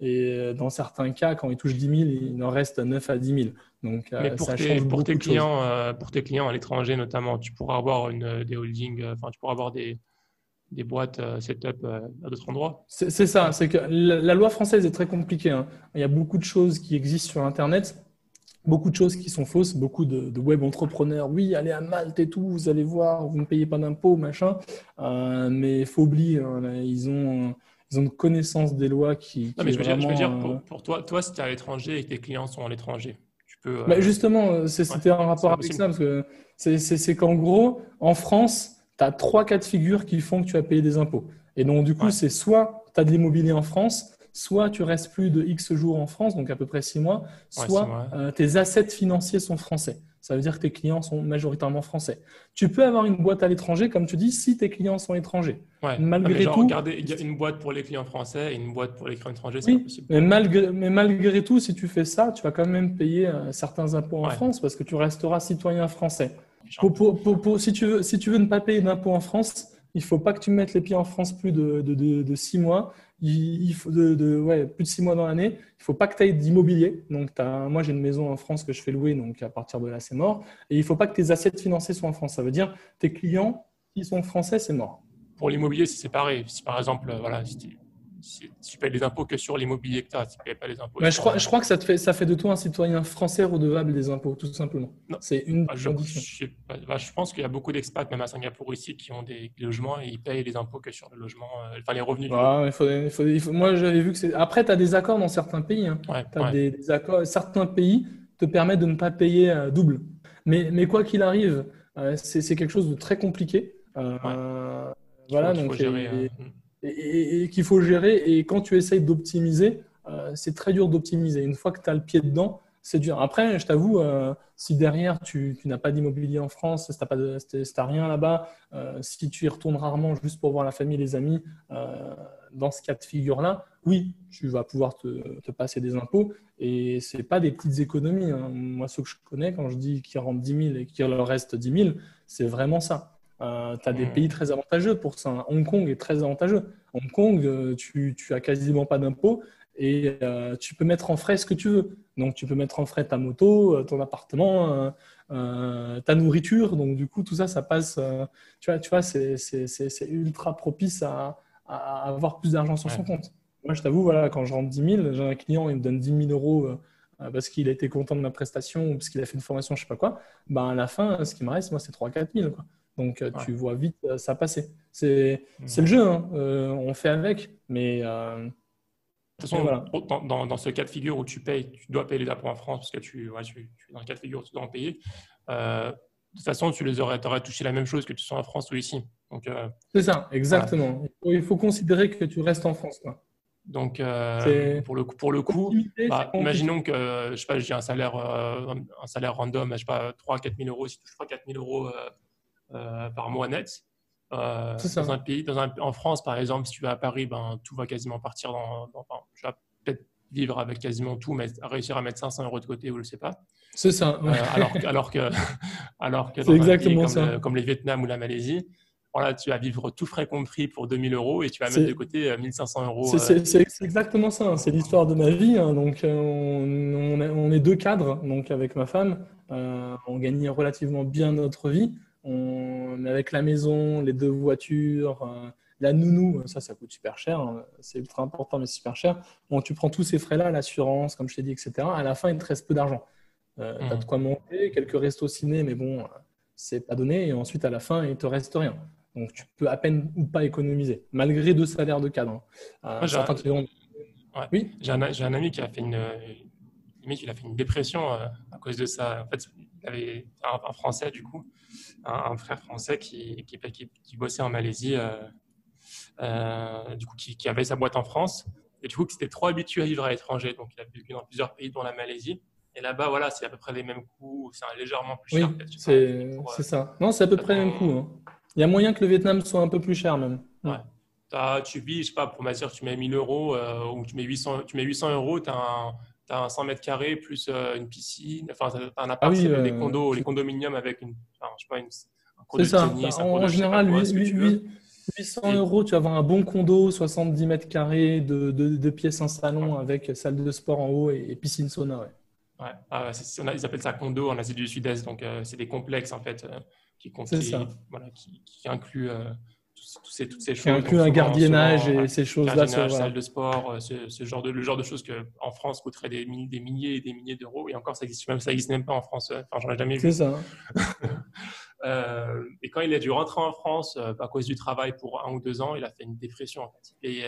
et dans certains cas, quand ils touchent 10 000, il en reste 9 à 10 000. Donc, Mais ça change pour beaucoup tes de choses. clients, pour tes clients à l'étranger notamment, tu pourras avoir des holdings, enfin, tu pourras avoir des boîtes setup à d'autres endroits. C'est ça, c'est que la loi française est très compliquée, hein. Il y a beaucoup de choses qui existent sur Internet, beaucoup de choses qui sont fausses, beaucoup de web entrepreneurs. Oui, allez à Malte et tout, vous allez voir, vous ne payez pas d'impôts, machin. Mais il faut oublier, hein, là, ils ont une connaissance des lois Non, qui mais est je veux dire vraiment. pour toi, si tu es à l'étranger et que tes clients sont à l'étranger, tu peux. Bah, justement, Ouais, c'était un c'est rapport pas avec possible. ça, parce que c'est qu'en gros, en France, tu as 3 cas de figure qui font que tu vas payer des impôts. Et donc, du coup, Ouais, c'est soit tu as de l'immobilier en France, soit tu restes plus de X jours en France, donc à peu près 6 mois, ouais, 6 soit mois. tes assets financiers sont français. Ça veut dire que tes clients sont majoritairement français. Tu peux avoir une boîte à l'étranger, comme tu dis, si tes clients sont étrangers. Ouais. Non, mais Malgré genre, tout, regardez, il y a une boîte pour les clients français et une boîte pour les clients étrangers, c'est pas oui, possible. mais malgré tout, si tu fais ça, tu vas quand même payer certains impôts en Ouais, France parce que tu resteras citoyen français. genre, Si tu veux ne pas payer d'impôts en France, il ne faut pas que tu mettes les pieds en France plus de 6 mois. Il faut ouais, plus de 6 mois dans l'année. Il ne faut pas que tu aies d'immobilier. Donc, moi, j'ai une maison en France que je fais louer, donc à partir de là, c'est mort. Et il ne faut pas que tes assets financiers soient en France. Ça veut dire tes clients qui sont français, c'est mort. pour l'immobilier, c'est séparé. Si par exemple, voilà, si tu payes les impôts que sur l'immobilier que tu as, si tu ne payes pas les impôts Mais je sur. crois, je crois que ça fait de toi un citoyen français redevable des impôts, tout simplement. Non, C'est une bah, des conditions. je pense qu'il y a beaucoup d'expats, même à Singapour ici, qui ont des logements et ils payent les impôts que sur le logement, enfin les revenus du logement. Voilà, moi, j'avais vu que c'est. Après, tu as des accords dans certains pays, hein. Ouais, Tu as ouais. des accords. Certains pays te permettent de ne pas payer double. Mais quoi qu'il arrive, c'est quelque chose de très compliqué. Ouais, Voilà, qu'il faut donc, gérer. et qu'il faut gérer. Et quand tu essayes d'optimiser, c'est très dur d'optimiser. Une fois que tu as le pied dedans, c'est dur. Après, je t'avoue, si derrière tu n'as pas d'immobilier en France, si tu n'as rien là-bas, si tu y retournes rarement juste pour voir la famille, les amis, dans ce cas de figure-là, oui, tu vas pouvoir te passer des impôts. Et ce n'est pas des petites économies, hein. Moi, ceux que je connais, quand je dis qu'ils rentrent 10 000 et qu'il leur reste 10 000, c'est vraiment ça. Tu as des pays très avantageux pour ça, hein. Hong Kong est très avantageux. Hong Kong, tu as quasiment pas d'impôts et tu peux mettre en frais ce que tu veux. Donc, tu peux mettre en frais ta moto, ton appartement, ta nourriture. Donc, du coup, tout ça, ça passe. Tu vois, c'est ultra propice à avoir plus d'argent sur Ouais. son compte. Moi, je t'avoue, voilà, quand je rentre 10 000, j'ai un client, il me donne 10 000 euros parce qu'il a été content de ma prestation ou parce qu'il a fait une formation, je sais pas quoi. Ben, à la fin, ce qui me reste, moi, c'est 3 000 à 4 000, quoi. Donc, Ouais. tu vois vite ça passer. C'est le Mhm. jeu, hein. On fait avec, mais, De toute mais façon, voilà. dans ce cas de figure où tu dois payer les impôts en France parce que tu es dans le cas de figure où tu dois en payer. De toute façon, tu aurais touché la même chose que tu sois en France ou ici. Donc, C'est ça, voilà. exactement. Il faut considérer que tu restes en France, quoi. Donc, C'est pour le coup, optimiser, c'est bah, compliqué. imaginons que, je sais pas, j'ai un salaire random, je sais pas, 3 000 à 4 000 euros. Si tu touches 3 000 à 4 000 euros par mois net, C'est dans un ça. pays, en France, par exemple, si tu vas à Paris, ben, tout va quasiment partir enfin, tu vas peut-être vivre avec quasiment tout, mais réussir à mettre 500 euros de côté ou je ne sais pas. C'est ça. Ouais. Alors que C'est dans un pays exactement ça. comme le Vietnam ou la Malaisie, voilà, tu vas vivre tout frais compris pour 2 000 euros et tu vas mettre de C'est côté 1 500 euros. c'est exactement ça, hein. C'est l'histoire de ma vie, hein. Donc, on est deux cadres, donc avec ma femme. On gagne relativement bien notre vie. Avec la maison, les deux voitures, la nounou, ça coûte super cher, hein. C'est ultra important, mais c'est super cher. Bon, tu prends tous ces frais-là, l'assurance, comme je t'ai dit, etc. À la fin, il te reste peu d'argent. Tu as de Hum, quoi manger, quelques restos ciné, mais bon, c'est pas donné. Et ensuite, à la fin, il te reste rien. Donc, tu peux à peine ou pas économiser, malgré 2 salaires de cadre, hein. Moi, Certains te diront, ouais, oui, j'ai un ami qui a fait limite, il a fait une dépression à cause de ça. En fait, il avait un Français, du coup, un frère français qui bossait en Malaisie, du coup, qui avait sa boîte en France, et du coup, qui s'était trop habitué à vivre à l'étranger. Donc, il a vécu dans plusieurs pays, dont la Malaisie. Et là-bas, voilà, c'est à peu près les mêmes coûts, c'est légèrement plus cher, oui, peut-être, je sais pas, c'est ça. Non, c'est à peu t'as près le même ton, coût, hein. Il y a moyen que le Vietnam soit un peu plus cher même. ouais. Tu vis, je sais pas, pour ma sœur, tu mets 1000 euros ou tu mets 800 euros, tu as un 100 mètres carrés plus une piscine. Enfin, t'as un Ah appart qui oui, s'appelle les condos, les condominiums avec enfin, je sais pas, un cours c'est de ça. Bah, tennis, un cours en de je sais pas général, quoi, ce que tu veux. 800 Et euros, tu vas avoir un bon condo, 70 mètres carrés, deux pièces, un ouais, salon avec salle de sport en haut et piscine sauna. Ouais. ouais. Ah, ouais, ils appellent ça condo en Asie du Sud-Est. Donc, c'est des complexes en fait C'est ça. voilà, qui incluent toutes ces Qui choses. Donc, inclut un gardiennage souvent, ouais, et ces choses-là. gardiennage, salle Voilà. de sport, le genre de choses que en France coûterait des milliers et des milliers d'euros. Et encore, ça existe même pas en France. Enfin, j'en ai jamais C'est vu. ça. Et quand il a dû rentrer en France à cause du travail pour 1 ou 2 ans, il a fait une dépression. En fait. Il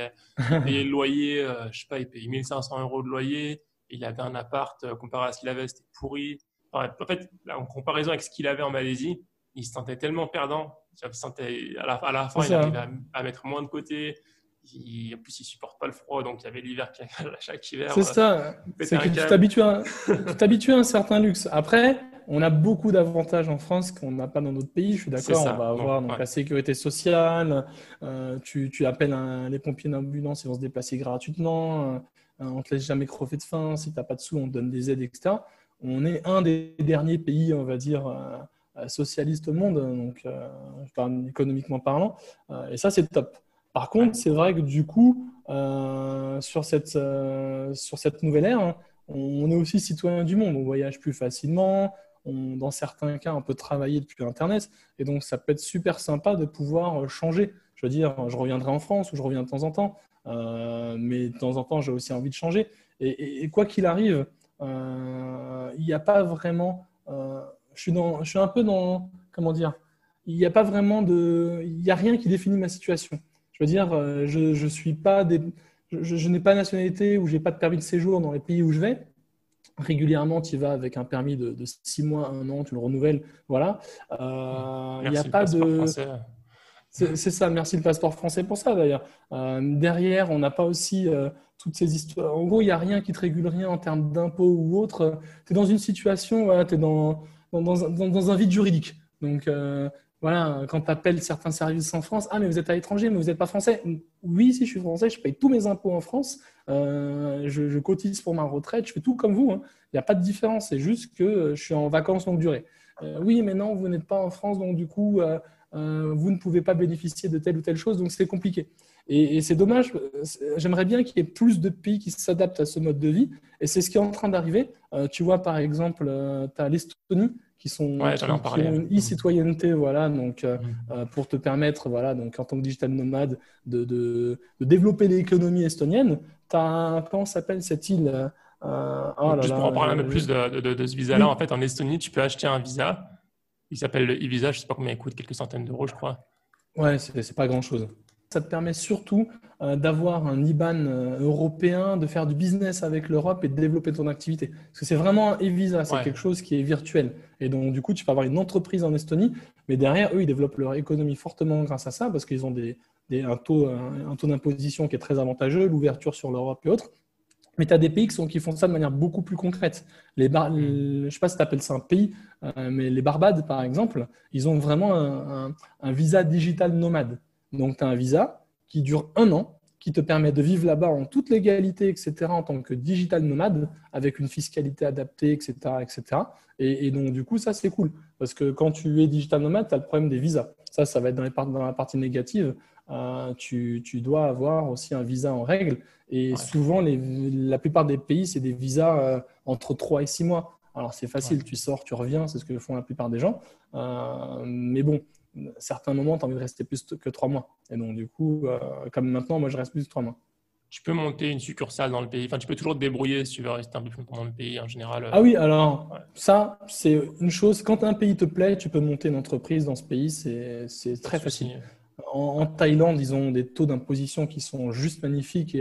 payait le loyer, je sais pas, il payait 1500 euros de loyer. Il avait un appart, comparé à ce qu'il avait, c'était pourri. Enfin, en fait, là, en comparaison avec ce qu'il avait en Malaisie, il se sentait tellement perdant. À la C'est fin, il arrivait ça. à mettre moins de côté. En plus, il supporte pas le froid, donc il y avait l'hiver qui, à chaque hiver, C'est ça. il pétait C'est un que câble. tu t'habitues à un certain luxe. Après, on a beaucoup d'avantages en France qu'on n'a pas dans d'autres pays. Je suis C'est d'accord. On va ça. Donc, avoir donc ouais. la sécurité sociale. Tu appelles les pompiers d'ambulance, ils vont se déplacer gratuitement. On te laisse jamais crever de faim. Si tu n'as pas de sous, on te donne des aides, etc. On est un des derniers pays, on va dire, socialistes au monde. Donc, je parle économiquement parlant. Et ça, c'est top. Par Ouais. contre, c'est vrai que du coup, sur cette nouvelle ère, hein, on est aussi citoyen du monde. On voyage plus facilement. Dans certains cas, on peut travailler depuis Internet. Et donc, ça peut être super sympa de pouvoir changer. Je veux dire, je reviendrai en France ou je reviens de temps en temps. Mais de temps en temps, j'ai aussi envie de changer. Et quoi qu'il arrive, il n'y a pas vraiment. Je suis un peu dans. Comment dire? Il n'y a pas vraiment de. Il n'y a rien qui définit ma situation. Je veux dire, je suis pas je n'ai pas de nationalité ou j'ai pas de permis de séjour dans les pays où je vais. Régulièrement, tu y vas avec un permis de 6 mois, 1 an, tu le renouvelles. Voilà. Il n'y a Merci le pas passeport de. français. C'est ça, merci le passeport français pour ça d'ailleurs. Derrière, on n'a pas aussi toutes ces histoires. En gros, il n'y a rien qui te régule rien en termes d'impôts ou autre. Tu es dans une situation, voilà, tu es dans un vide juridique. Donc, voilà, quand tu appelles certains services en France, ah, mais vous êtes à l'étranger, mais vous n'êtes pas français. Oui, si je suis français, je paye tous mes impôts en France, je cotise pour ma retraite, je fais tout comme vous, hein. Il n'y a pas de différence, c'est juste que je suis en vacances longue durée. Oui, mais non, vous n'êtes pas en France, donc du coup, vous ne pouvez pas bénéficier de telle ou telle chose, donc c'est compliqué. Et c'est dommage, j'aimerais bien qu'il y ait plus de pays qui s'adaptent à ce mode de vie, et c'est ce qui est en train d'arriver. Tu vois, par exemple, tu as l'Estonie Ouais, j'allais en qui ont parler. une e-citoyenneté, voilà, donc Mhm. pour te permettre, voilà, donc en tant que digital nomade, de développer l'économie estonienne. Tu as, comment s'appelle cette île? Oh Donc, là juste pour en là, parler un peu plus de ce visa-là, en oui, fait, en Estonie, tu peux acheter un visa. Il s'appelle le e-visa. Je sais pas combien il coûte, quelques centaines d'euros, je crois. ouais, c'est pas grand-chose. Ça te permet surtout d'avoir un IBAN européen, de faire du business avec l'Europe et de développer ton activité. Parce que c'est vraiment un e-visa, c'est Ouais, quelque chose qui est virtuel. Et donc, du coup, tu peux avoir une entreprise en Estonie, mais derrière, eux, ils développent leur économie fortement grâce à ça, parce qu'ils ont un taux d'imposition qui est très avantageux, l'ouverture sur l'Europe et autres. Mais tu as des pays qui font ça de manière beaucoup plus concrète. Je ne sais pas si tu appelles ça un pays, mais les Barbades, par exemple, ils ont vraiment un visa digital nomade. Donc, tu as un visa qui dure 1 an, qui te permet de vivre là-bas en toute légalité, etc., en tant que digital nomade, avec une fiscalité adaptée, etc., etc. Et donc, du coup, ça, c'est cool. Parce que quand tu es digital nomade, tu as le problème des visas. Ça va être dans la partie négative. Tu dois avoir aussi un visa en règle. Et ouais, souvent, la plupart des pays, c'est des visas entre 3 et 6 mois. Alors, c'est ouais. facile, tu sors, tu reviens, c'est ce que font la plupart des gens. Mais bon, à certains moments, tu as envie de rester plus que 3 mois. Et donc, du coup, comme maintenant, moi, je reste plus de 3 mois. Tu peux monter une succursale dans le pays. Enfin, tu peux toujours te débrouiller si tu veux rester un peu plus longtemps dans le pays. En général, Ah oui, alors, ouais. ça, c'est une chose. Quand un pays te plaît, tu peux monter une entreprise dans ce pays, c'est Pas de très facile. souci. En Thaïlande, ils ont des taux d'imposition qui sont juste magnifiques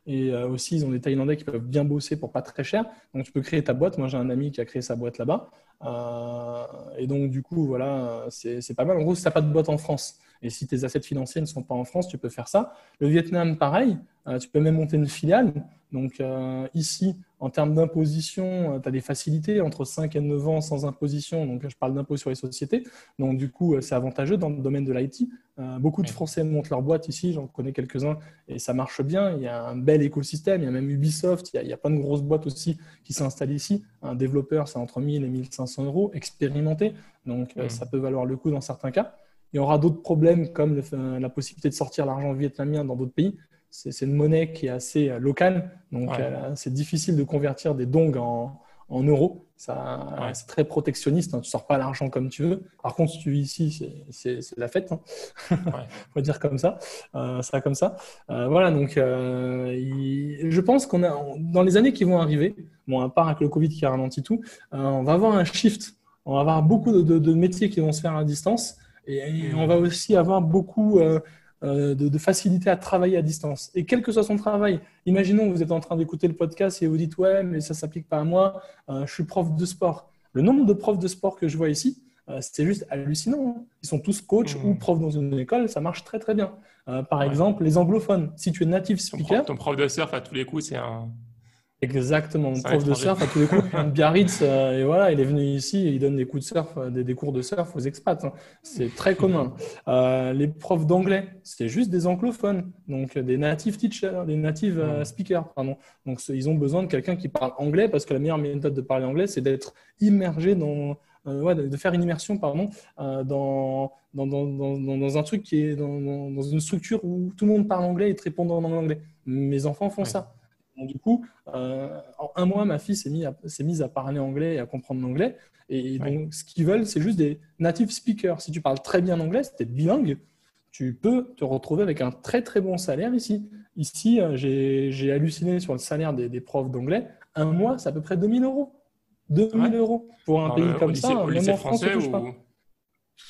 et aussi, ils ont des Thaïlandais qui peuvent bien bosser pour pas très cher. Donc, tu peux créer ta boîte. Moi, j'ai un ami qui a créé sa boîte là-bas. Et donc, du coup, voilà, c'est pas mal. En gros, si tu n'as pas de boîte en France Et si tes assets financiers ne sont pas en France, tu peux faire ça. Le Vietnam, pareil, tu peux même monter une filiale. Donc ici, en termes d'imposition, tu as des facilités entre 5 et 9 ans sans imposition. Donc je parle d'impôt sur les sociétés. Donc du coup, c'est avantageux dans le domaine de l'IT. Beaucoup de Français montent leur boîte ici, j'en connais quelques-uns et ça marche bien. Il y a un bel écosystème, il y a même Ubisoft, il y a plein de grosses boîtes aussi qui s'installent ici. Un développeur, c'est entre 1000 et 1500 euros expérimenté. Donc ça peut valoir le coup dans certains cas. Il y aura d'autres problèmes comme la possibilité de sortir l'argent vietnamien dans d'autres pays. C'est une monnaie qui est assez locale, donc c'est difficile de convertir des dongs en euros. C'est très protectionniste, hein. Tu ne sors pas l'argent comme tu veux. Par contre, si tu vis ici, c'est la fête. Hein. On va dire comme ça. Comme ça. Voilà, donc je pense qu'on a, dans les années qui vont arriver, bon, à part avec le Covid qui a ralenti tout, on va avoir un shift. On va avoir beaucoup de métiers qui vont se faire à distance et on va aussi avoir beaucoup de facilité à travailler à distance. Et quel que soit son travail, imaginons que vous êtes en train d'écouter le podcast et vous dites « Ouais, mais ça ne s'applique pas à moi, je suis prof de sport ». Le nombre de profs de sport que je vois ici, c'est juste hallucinant. Hein. Ils sont tous coachs ou profs dans une école, ça marche très très bien. Par exemple, les anglophones, si tu es native speaker… Ton prof de surf, à tous les coups, c'est un… Exactement, mon prof de surf, à tous les coups, il vient de Biarritz, et voilà, il est venu ici et il donne des coups de surf, des cours de surf aux expats. Hein. C'est très commun. Les profs d'anglais, c'est juste des anglophones, donc des native teachers, des native speakers, pardon. Donc ils ont besoin de quelqu'un qui parle anglais parce que la meilleure méthode de parler anglais, c'est d'être immergé de faire une immersion dans un truc qui est dans une structure où tout le monde parle anglais et te répond en anglais. Mes enfants font ça. Donc, du coup, en un mois, ma fille s'est mise à parler anglais et à comprendre l'anglais. Et donc, ce qu'ils veulent, c'est juste des native speakers. Si tu parles très bien anglais, si tu es bilingue, tu peux te retrouver avec un très, très bon salaire ici. Ici, j'ai halluciné sur le salaire des profs d'anglais. Un mois, c'est à peu près 2000 euros. 2000 euros pour un pays comme ça. Au lycée français ou…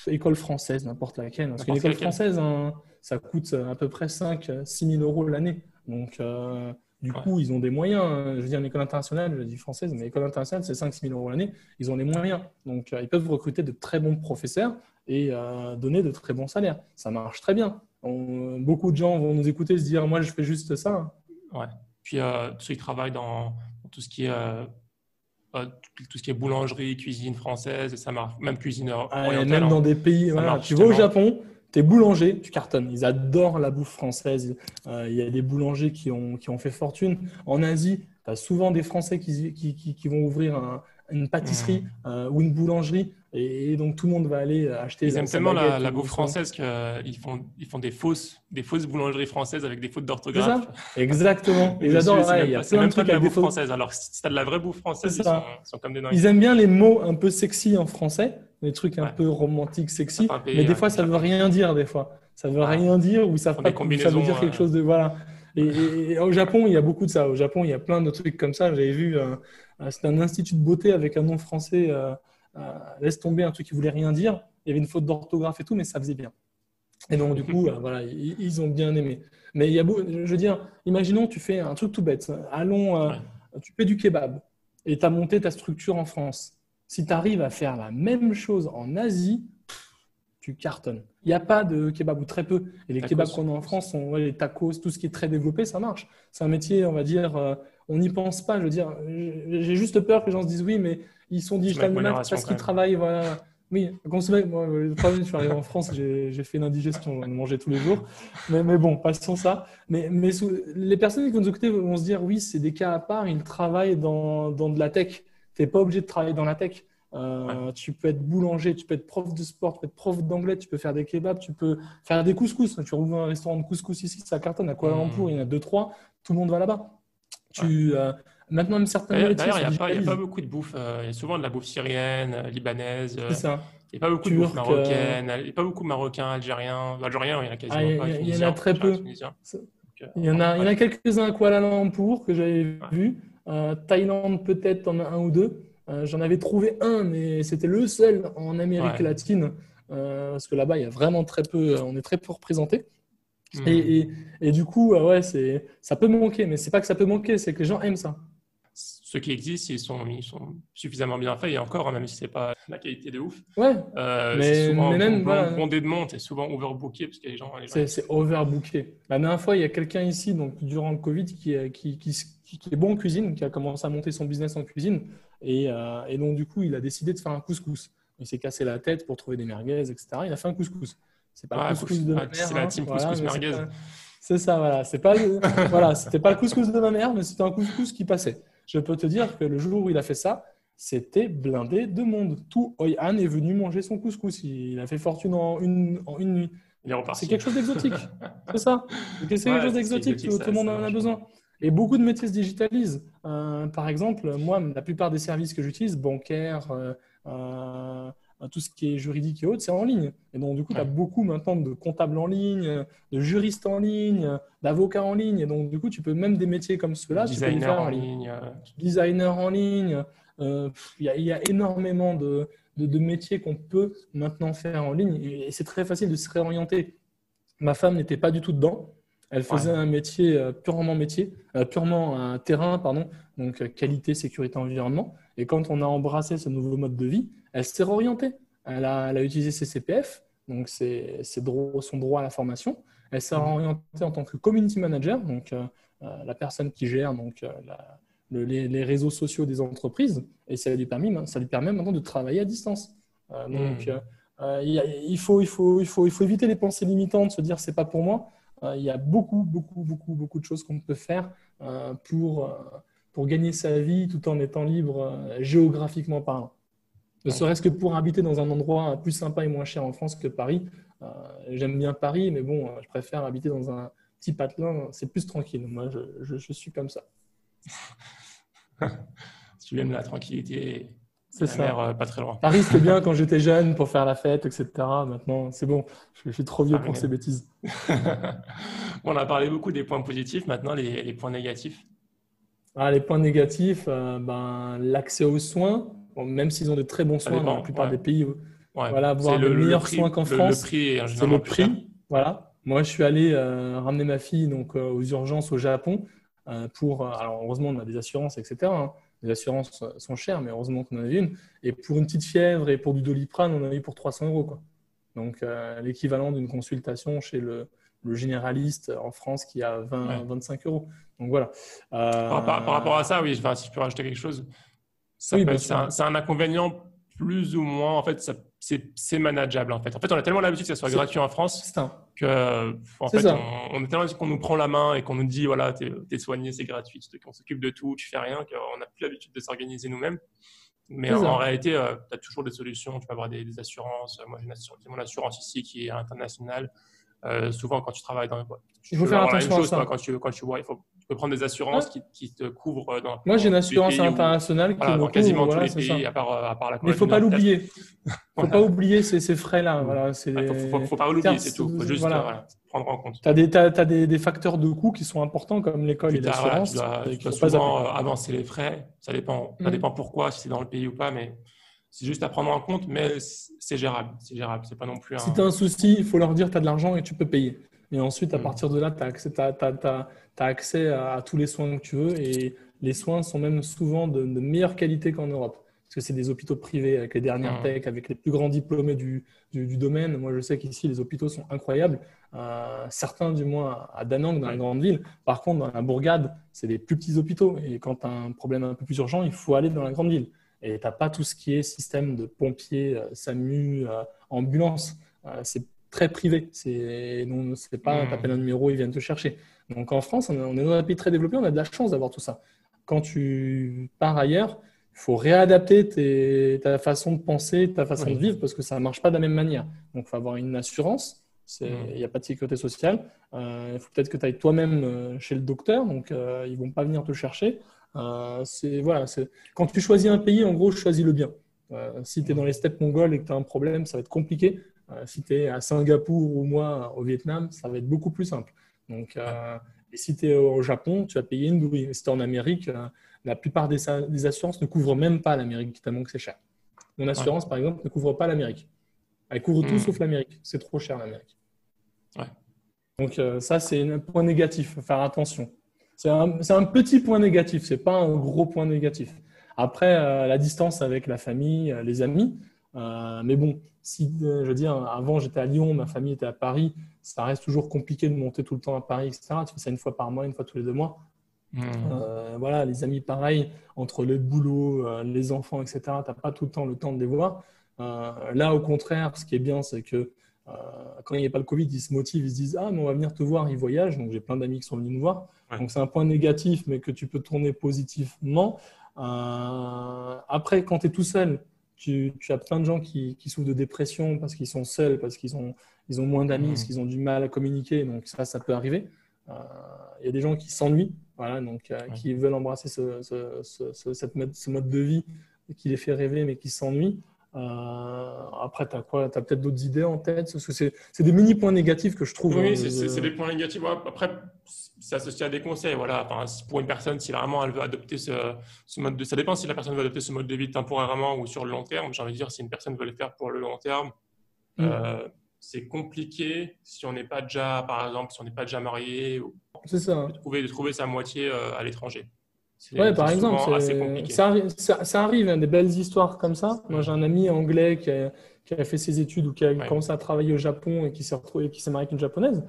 École française, n'importe laquelle. Parce qu'une école française, ça coûte à peu près 5-6 000 euros l'année. Donc… Du coup, ils ont des moyens. Je veux dire, une école internationale, je dis française, mais l'école internationale, c'est 5-6 000 euros l'année. Ils ont les moyens. Donc, ils peuvent recruter de très bons professeurs et donner de très bons salaires. Ça marche très bien. Beaucoup de gens vont nous écouter et se dire « Moi, je fais juste ça. » Ouais. Puis, ceux qui travaillent dans tout ce qui est boulangerie, cuisine française, ça marche. Même cuisine orientale. Même dans des pays… Voilà, tu vas au Japon, tu es boulanger, tu cartonnes. Ils adorent la bouffe française. Il y a des boulangers qui ont fait fortune. En Asie, tu as souvent des Français qui vont ouvrir une pâtisserie ou une boulangerie. Et donc, tout le monde va aller acheter… Ils aiment tellement la bouffe française qu'ils font des fausses boulangeries françaises avec des fautes d'orthographe. C'est ça, exactement. Ils adorent. C'est même pas de la bouffe française. Alors, si tu as de la vraie bouffe française, ils sont comme des dingues. Ils aiment bien les mots un peu sexy en français, les trucs un peu romantiques, sexy. Mais des fois, ça ne veut rien dire. Ça ne veut rien dire ou ça veut dire quelque chose de… Voilà. Et au Japon, il y a beaucoup de ça. Au Japon, il y a plein de trucs comme ça. J'avais vu, c'était un institut de beauté avec un nom français… laisse tomber, un truc qui voulait rien dire. Il y avait une faute d'orthographe et tout, mais ça faisait bien. Et donc, du coup, voilà, ils ont bien aimé. Mais il y a je veux dire, imaginons, tu fais un truc tout bête. Tu fais du kebab et tu as monté ta structure en France. Si tu arrives à faire la même chose en Asie, tu cartonnes. Il n'y a pas de kebab ou très peu. Et les kebabs qu'on a en France sont les tacos, tout ce qui est très développé, ça marche. C'est un métier, on va dire, on n'y pense pas. Je veux dire, j'ai juste peur que les gens se disent oui, mais ils sont digital nomades parce qu'ils travaillent. Voilà. Oui, moi, le problème, je suis arrivé en France, j'ai fait une indigestion, j'en mangeais tous les jours. Mais bon, passons ça. Mais les personnes qui vont nous écouter vont se dire oui, c'est des cas à part, ils travaillent dans de la tech. Tu n'es pas obligé de travailler dans la tech. Tu peux être boulanger, tu peux être prof de sport, tu peux être prof d'anglais, tu peux faire des kebabs, tu peux faire des couscous. Tu rouvres un restaurant de couscous ici, ça cartonne à Kuala Lumpur, il y en a 2-3, tout le monde va là-bas. Maintenant, même certains métiers… D'ailleurs, il n'y a pas beaucoup de bouffe. Il y a souvent de la bouffe syrienne, libanaise. C'est ça. Il n'y a pas beaucoup de bouffe marocaine. Il n'y a pas beaucoup de marocains, algériens. Algériens, il y en a quasiment pas. Il y en a très peu. Il y en a quelques-uns à Kuala Lumpur que j'avais vu. Thaïlande, peut-être, en a un ou deux. J'en avais trouvé un, mais c'était le seul en Amérique latine. Parce que là-bas, il y a vraiment très peu. On est très peu représentés. Et du coup, ça peut manquer. Mais ce n'est pas que ça peut manquer, c'est que les gens aiment ça. ceux qui existent, ils sont suffisamment bien faits. Et encore, même si c'est pas la qualité de ouf, Ouais, c'est mais souvent même, voilà, bondé de monde, c'est souvent overbooké parce que les gens ils c'est overbooké. La dernière fois, il y a quelqu'un ici, donc durant le Covid, qui est bon en cuisine, qui a commencé à monter son business en cuisine. Et donc, du coup, il a décidé de faire un couscous. Il s'est cassé la tête pour trouver des merguez, etc. Il a fait un couscous. C'est pas le couscous de ma c'est mère, la hein, team voilà, couscous mais merguez. c'est ça, voilà. C'est pas voilà, c'était pas le couscous de ma mère, mais c'était un couscous qui passait. Je peux te dire que le jour où il a fait ça, c'était blindé de monde. Tout Hoi An est venu manger son couscous. Il a fait fortune en une nuit. Il est C'est reparti. quelque chose d'exotique. C'est ça. C'est quelque chose C'est d'exotique. exotique, Tout le monde ça en a marche. besoin. Et beaucoup de métiers se digitalisent. Par exemple, moi, la plupart des services que j'utilise, bancaires, euh, tout ce qui est juridique et autres, c'est en ligne. Et donc, du coup, tu as beaucoup maintenant de comptables en ligne, de juristes en ligne, d'avocats en ligne. Et donc, du coup, tu peux même des métiers comme ceux-là, tu peux les Designer faire en en ligne. ligne. Designer en ligne. Il y a énormément de métiers qu'on peut maintenant faire en ligne. Et c'est très facile de se réorienter. Ma femme n'était pas du tout dedans. Elle faisait un métier purement un terrain, pardon, donc qualité, sécurité, environnement. Et quand on a embrassé ce nouveau mode de vie, elle s'est réorientée. Elle a utilisé ses CPF, donc son droit à la formation. Elle s'est réorientée en tant que community manager, donc la personne qui gère donc, les réseaux sociaux des entreprises. Et ça lui permet maintenant de travailler à distance. Il faut éviter les pensées limitantes, se dire c'est pas pour moi. Il y a beaucoup de choses qu'on peut faire pour gagner sa vie tout en étant libre géographiquement parlant. Ne serait-ce que pour habiter dans un endroit plus sympa et moins cher en France que Paris. J'aime bien Paris, mais bon, je préfère habiter dans un petit patelin, c'est plus tranquille. Moi, je suis comme ça. Si tu aimes la tranquillité, c'est la ça. mer pas très loin. Paris, c'était bien quand j'étais jeune pour faire la fête, etc. Maintenant, c'est bon, je suis trop vieux pour ces bêtises. On a parlé beaucoup des points positifs, maintenant les points négatifs. Les points négatifs, l'accès aux soins, même s'ils ont de très bons soins dans la plupart des pays, voilà, avoir des meilleurs soins qu'en France, le prix c'est le prix. Voilà. Moi, je suis allé ramener ma fille donc, aux urgences au Japon alors heureusement, on a des assurances, etc. Les assurances sont chères, mais heureusement qu'on en a une. Et pour une petite fièvre et pour du Doliprane, on en a eu pour 300 €, quoi. Donc, l'équivalent d'une consultation chez le généraliste en France qui a 25 €. Donc, voilà. Par rapport à ça, oui, si je peux rajouter quelque chose, c'est un inconvénient plus ou moins, en fait, c'est manageable. En fait, on a tellement l'habitude que ça soit gratuit en France que, en fait, on est tellement l'habitude qu'on nous prend la main et qu'on nous dit, voilà, t'es soigné, c'est gratuit, qu'on s'occupe de tout, tu fais rien, qu'on n'a plus l'habitude de s'organiser nous-mêmes. Mais en réalité, tu as toujours des solutions. Tu peux avoir des assurances. Moi, j'ai mon assurance ici qui est internationale. Souvent, quand tu travailles dans il faut faire attention à ça. Quand tu vois, tu peux prendre des assurances qui te couvrent dans Moi, j'ai une assurance internationale qui me couvre. Dans quasiment tous les pays, à part la Corée. Mais il ne faut pas l'oublier. Il ne faut pas oublier ces frais-là. Voilà, faut pas l'oublier, c'est tout. Il faut juste prendre en compte. Tu as des facteurs de coûts qui sont importants comme l'école et l'assurance. Tu dois souvent avancer les frais. Ça dépend pourquoi, si c'est dans le pays ou pas, mais c'est juste à prendre en compte, mais c'est gérable. C'est pas non plus Si tu as un souci, il faut leur dire que tu as de l'argent et tu peux payer. Et ensuite, à partir de là, tu as accès à tous les soins que tu veux. Et les soins sont même souvent de meilleure qualité qu'en Europe. Parce que c'est des hôpitaux privés avec les dernières tech, avec les plus grands diplômés du domaine. Moi, je sais qu'ici, les hôpitaux sont incroyables. Certains, du moins, à Da Nang, dans les grandes villes. Par contre, dans la bourgade, c'est des plus petits hôpitaux. Et quand tu as un problème un peu plus urgent, il faut aller dans la grande ville. Et tu n'as pas tout ce qui est système de pompiers, SAMU, ambulance. C'est très privé. C'est pas tu appelles un numéro, ils viennent te chercher. Donc en France, on est dans un pays très développé, on a de la chance d'avoir tout ça. Quand tu pars ailleurs, il faut réadapter ta façon de penser, ta façon de vivre parce que ça ne marche pas de la même manière. Donc il faut avoir une assurance. Il n'y a pas de sécurité sociale. Il faut peut-être que tu ailles toi-même chez le docteur. Donc ils ne vont pas venir te chercher. Quand tu choisis un pays, en gros, choisis le bien. Si tu es dans les steppes mongoles et que tu as un problème, ça va être compliqué. Si tu es à Singapour ou moi au Vietnam, ça va être beaucoup plus simple. Donc, et si tu es au Japon, tu vas payer une douille. Si tu es en Amérique, la plupart des assurances ne couvrent même pas l'Amérique, tellement que c'est cher. Mon assurance, par exemple, ne couvre pas l'Amérique. Elle couvre tout sauf l'Amérique. C'est trop cher l'Amérique. Donc, ça, c'est un point négatif. Faut faire attention. C'est un petit point négatif, c'est pas un gros point négatif. Après, la distance avec la famille, les amis. Mais bon, si, je veux dire, avant j'étais à Lyon, ma famille était à Paris, ça reste toujours compliqué de monter tout le temps à Paris, etc. Tu fais ça une fois par mois, une fois tous les 2 mois. Voilà, les amis, pareil, entre le boulot, les enfants, etc., tu n'as pas tout le temps de les voir. Là, au contraire, ce qui est bien, c'est que quand il n'y a pas le Covid, ils se motivent, ils se disent ah, mais on va venir te voir, ils voyagent. Donc, j'ai plein d'amis qui sont venus nous voir. Ouais. Donc, c'est un point négatif, mais que tu peux tourner positivement. Après, quand tu es tout seul, tu as plein de gens qui souffrent de dépression parce qu'ils sont seuls, parce qu'ils ont moins d'amis, parce qu'ils ont du mal à communiquer. Donc, ça peut arriver. Il y a des gens qui s'ennuient, voilà, donc qui veulent embrasser ce mode de vie qui les fait rêver, mais qui s'ennuient. Après, tu as quoi? Tu as peut-être d'autres idées en tête? Parce que c'est des mini points négatifs que je trouve. Oui, c'est des points négatifs. Ouais, après, c'est associé à des conseils. Voilà. Enfin, pour une personne, si vraiment elle veut adopter ce mode de… Ça dépend si la personne veut adopter ce mode de vie temporairement ou sur le long terme. J'ai envie de dire, si une personne veut le faire pour le long terme, c'est compliqué si on n'est pas déjà, par exemple, si on n'est pas déjà marié, ou c'est ça. de trouver sa moitié à l'étranger. Ouais, par exemple, assez compliqué. ça arrive, hein, des belles histoires comme ça. Moi, j'ai un ami anglais qui a fait ses études ou qui a commencé à travailler au Japon et qui s'est retrouvé, qui s'est marié avec une japonaise,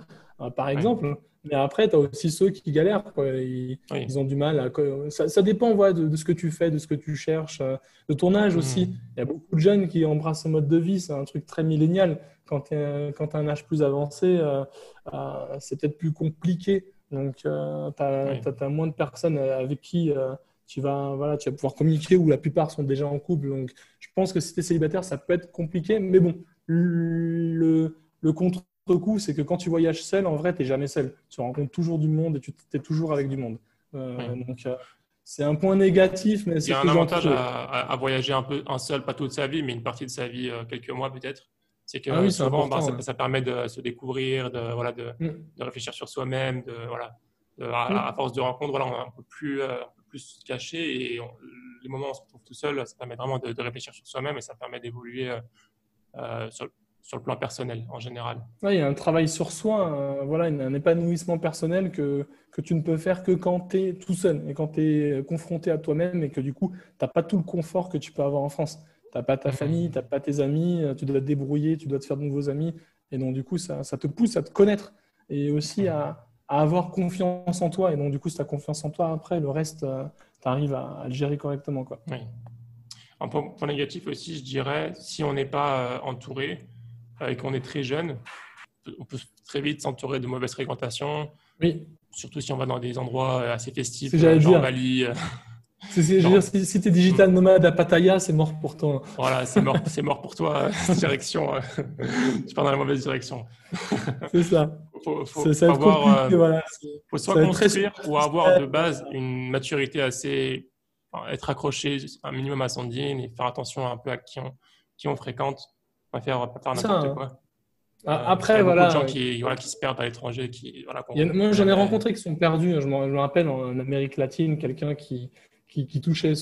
par exemple. Mais après, tu as aussi ceux qui galèrent, quoi. Ils ont du mal ça dépend de ce que tu fais, de ce que tu cherches, de ton âge aussi. Il y a beaucoup de jeunes qui embrassent ce mode de vie. C'est un truc très millénial. Quand tu as un âge plus avancé, c'est peut-être plus compliqué. Donc, tu as moins de personnes avec qui tu vas pouvoir communiquer, ou la plupart sont déjà en couple. Donc, je pense que si tu es célibataire, ça peut être compliqué. Mais bon, le contre-coup, c'est que quand tu voyages seul, en vrai, tu n'es jamais seul. Tu rencontres toujours du monde et tu es toujours avec du monde. Donc, c'est un point négatif, mais il y a un avantage à voyager un seul, pas toute sa vie, mais une partie de sa vie, quelques mois peut-être. C'est que souvent, ça permet de se découvrir, de réfléchir sur soi-même, à force de rencontres, on est un peu plus se cacher, et les moments où on se retrouve tout seul, ça permet vraiment de réfléchir sur soi-même, et ça permet d'évoluer sur le plan personnel en général. Il y a un travail sur soi, un épanouissement personnel que tu ne peux faire que quand tu es tout seul et quand tu es confronté à toi-même, et que du coup, tu n'as pas tout le confort que tu peux avoir en France. Tu n'as pas ta famille, tu n'as pas tes amis, tu dois te débrouiller, tu dois te faire de nouveaux amis. Et donc, du coup, ça te pousse à te connaître et aussi à avoir confiance en toi. Et donc, du coup, si tu as confiance en toi, après, le reste, tu arrives à le gérer correctement, quoi. Oui. Un point négatif aussi, je dirais, si on n'est pas entouré et qu'on est très jeune, on peut très vite s'entourer de mauvaises fréquentations. Oui. Surtout si on va dans des endroits assez festifs, genre Bali. Je veux dire, si tu es digital nomade à Pattaya, c'est mort pour toi. Voilà, c'est mort pour toi. Direction, tu pars dans la mauvaise direction. C'est ça. Faut soit construire ou avoir de base une maturité assez, être accroché un minimum à son digne et faire attention un peu à qui on fréquente, pas faire n'importe quoi. Après, il y a beaucoup de gens qui se perdent à l'étranger. Moi, j'en ai rencontré qui sont perdus. Je me rappelle en Amérique latine, quelqu'un qui touchait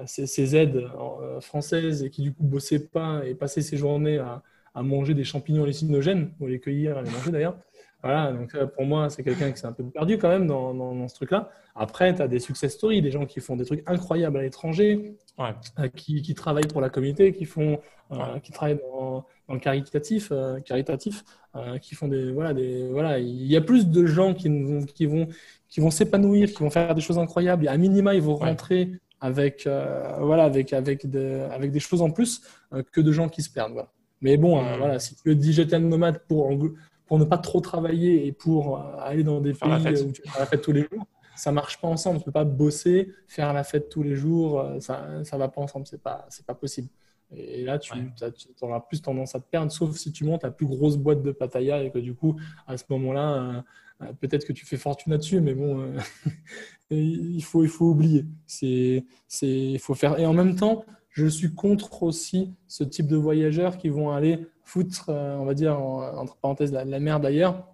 ses aides françaises et qui du coup bossait pas et passait ses journées à manger des champignons hallucinogènes, ou les cueillir et les manger d'ailleurs. Voilà, donc pour moi, c'est quelqu'un qui s'est un peu perdu quand même dans ce truc-là. Après, tu as des success stories, des gens qui font des trucs incroyables à l'étranger, qui travaillent pour la communauté, qui travaillent dans le caritatif, qui font il y a plus de gens qui vont s'épanouir, qui vont faire des choses incroyables. Et à minima, ils vont rentrer avec des choses en plus que de gens qui se perdent. Voilà. Mais bon, si tu veux digital nomade pour ne pas trop travailler et pour aller dans des pays où tu fais la fête tous les jours, ça marche pas ensemble. Tu peux pas bosser, faire la fête tous les jours, ça va pas ensemble. C'est pas possible. Et là, tu auras plus tendance à te perdre, sauf si tu montes la plus grosse boîte de Pattaya et que du coup, à ce moment-là, peut-être que tu fais fortune là-dessus, mais bon, il faut oublier. Il faut faire. Et en même temps, je suis contre aussi ce type de voyageurs qui vont aller foutre, on va dire, entre parenthèses, la merde ailleurs,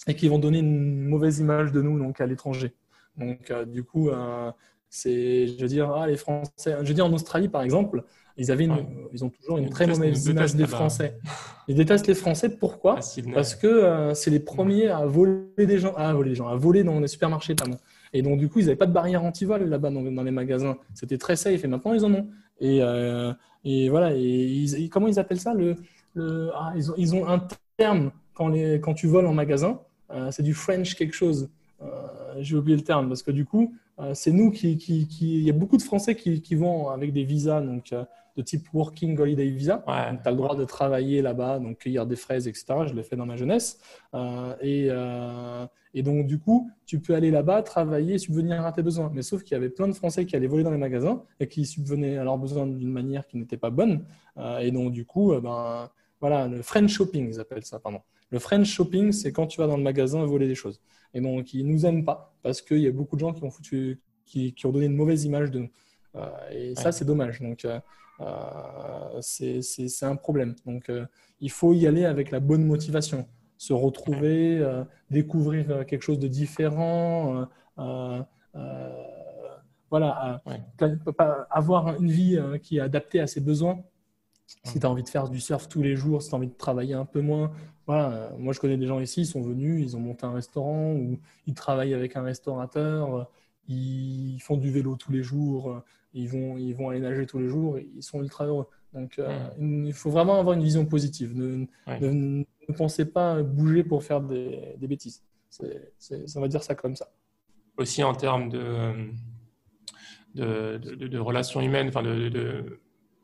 et qui vont donner une mauvaise image de nous donc à l'étranger. Donc, du coup, Je veux dire, les Français. Je veux dire, en Australie, par exemple, ils ont toujours une très mauvaise image des Français. Ils détestent les Français. Pourquoi? Parce que c'est les premiers à voler des gens, à voler dans les supermarchés, pardon. Et donc, du coup, ils n'avaient pas de barrière anti-vol là-bas dans les magasins. C'était très safe. Et maintenant, ils en ont. Et voilà. Et comment ils appellent ça ils ont un terme quand tu voles en magasin. C'est du French quelque chose. J'ai oublié le terme parce que du coup, c'est nous il y a beaucoup de Français qui vont avec des visas donc, de type Working Holiday Visa. Ouais. Donc, tu as le droit de travailler là-bas, donc cueillir des fraises, etc. Je l'ai fait dans ma jeunesse. Et donc, du coup, tu peux aller là-bas, travailler, subvenir à tes besoins. Mais sauf qu'il y avait plein de Français qui allaient voler dans les magasins et qui subvenaient à leurs besoins d'une manière qui n'était pas bonne. Et donc, du coup, voilà, le French shopping, ils appellent ça, pardon. Le French shopping, c'est quand tu vas dans le magasin voler des choses. Et donc, ils ne nous aiment pas parce qu'il y a beaucoup de gens qui ont donné une mauvaise image de nous. Et ça, c'est dommage. Donc, c'est un problème. Donc, il faut y aller avec la bonne motivation. Se retrouver, découvrir quelque chose de différent. Voilà, avoir une vie qui est adaptée à ses besoins. Si tu as envie de faire du surf tous les jours, si tu as envie de travailler un peu moins. Voilà. Moi, je connais des gens ici, ils sont venus, ils ont monté un restaurant ou ils travaillent avec un restaurateur, ils font du vélo tous les jours, ils vont aller nager tous les jours, ils sont ultra heureux. Donc, il faut vraiment avoir une vision positive. Ne pensez pas bouger pour faire des bêtises. On va dire ça comme ça. Aussi en termes de relations humaines, enfin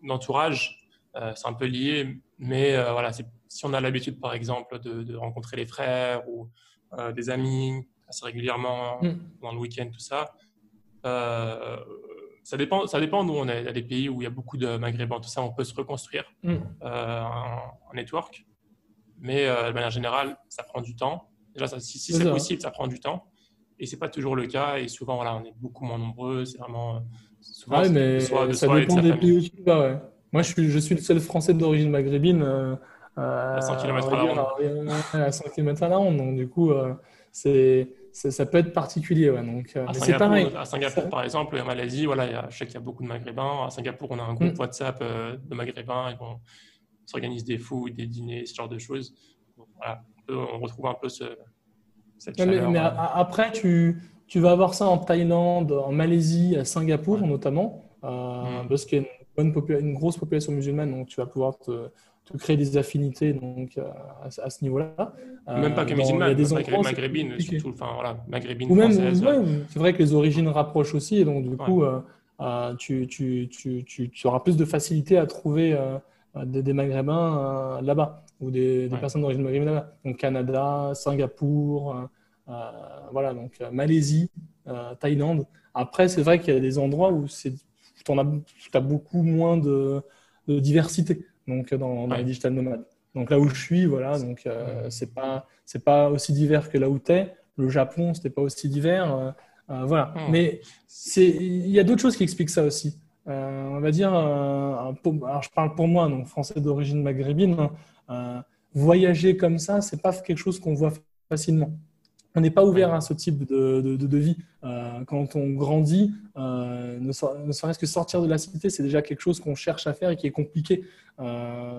d'entourage, c'est un peu lié, mais voilà, si on a l'habitude, par exemple, de rencontrer les frères ou des amis assez régulièrement dans le week-end, tout ça, ça dépend d'où on est. Il y a des pays où il y a beaucoup de Maghrébins, tout ça, on peut se reconstruire en network, mais de manière générale, ça prend du temps. Déjà, si c'est possible, ça prend du temps, et c'est pas toujours le cas, et souvent, voilà, on est beaucoup moins nombreux, c'est vraiment souvent mais ça dépend des pays où tu vas, ouais. Moi, je suis le seul Français d'origine maghrébine à 100 km à la ronde. À 100 km à la ronde. Donc, du coup, ça peut être particulier. Ouais. Donc, mais c'est pareil. À Singapour, par exemple, et en Malaisie, voilà, je sais qu'il y a beaucoup de Maghrébins. À Singapour, on a un groupe WhatsApp de Maghrébins. Ils s'organisent des food, des dîners, ce genre de choses. Donc, voilà, on retrouve un peu cette chaleur. Mais après, tu vas avoir ça en Thaïlande, en Malaisie, à Singapour notamment, parce qu'il y a une grosse population musulmane, donc tu vas pouvoir te créer des affinités donc, à ce niveau-là. Même pas que musulmane, maghrébine, surtout, enfin voilà, maghrébine ou même, française. C'est vrai que les origines rapprochent aussi, et donc du coup, tu auras plus de facilité à trouver des Maghrébins là-bas, ou des personnes d'origine maghrébine là-bas. Donc Canada, Singapour, voilà, donc Malaisie, Thaïlande. Après, c'est vrai qu'il y a des endroits où tu as beaucoup moins de diversité donc, dans les digital nomades. Donc là où je suis, voilà, donc c'est pas aussi divers que là où tu es. Le Japon, c'était pas aussi divers. Voilà. Mais il y a d'autres choses qui expliquent ça aussi. On va dire, alors je parle pour moi, donc français d'origine maghrébine, voyager comme ça, c'est pas quelque chose qu'on voit facilement. On n'est pas ouvert à ce type de vie. Quand on grandit, ne serait-ce que sortir de la cité, c'est déjà quelque chose qu'on cherche à faire et qui est compliqué.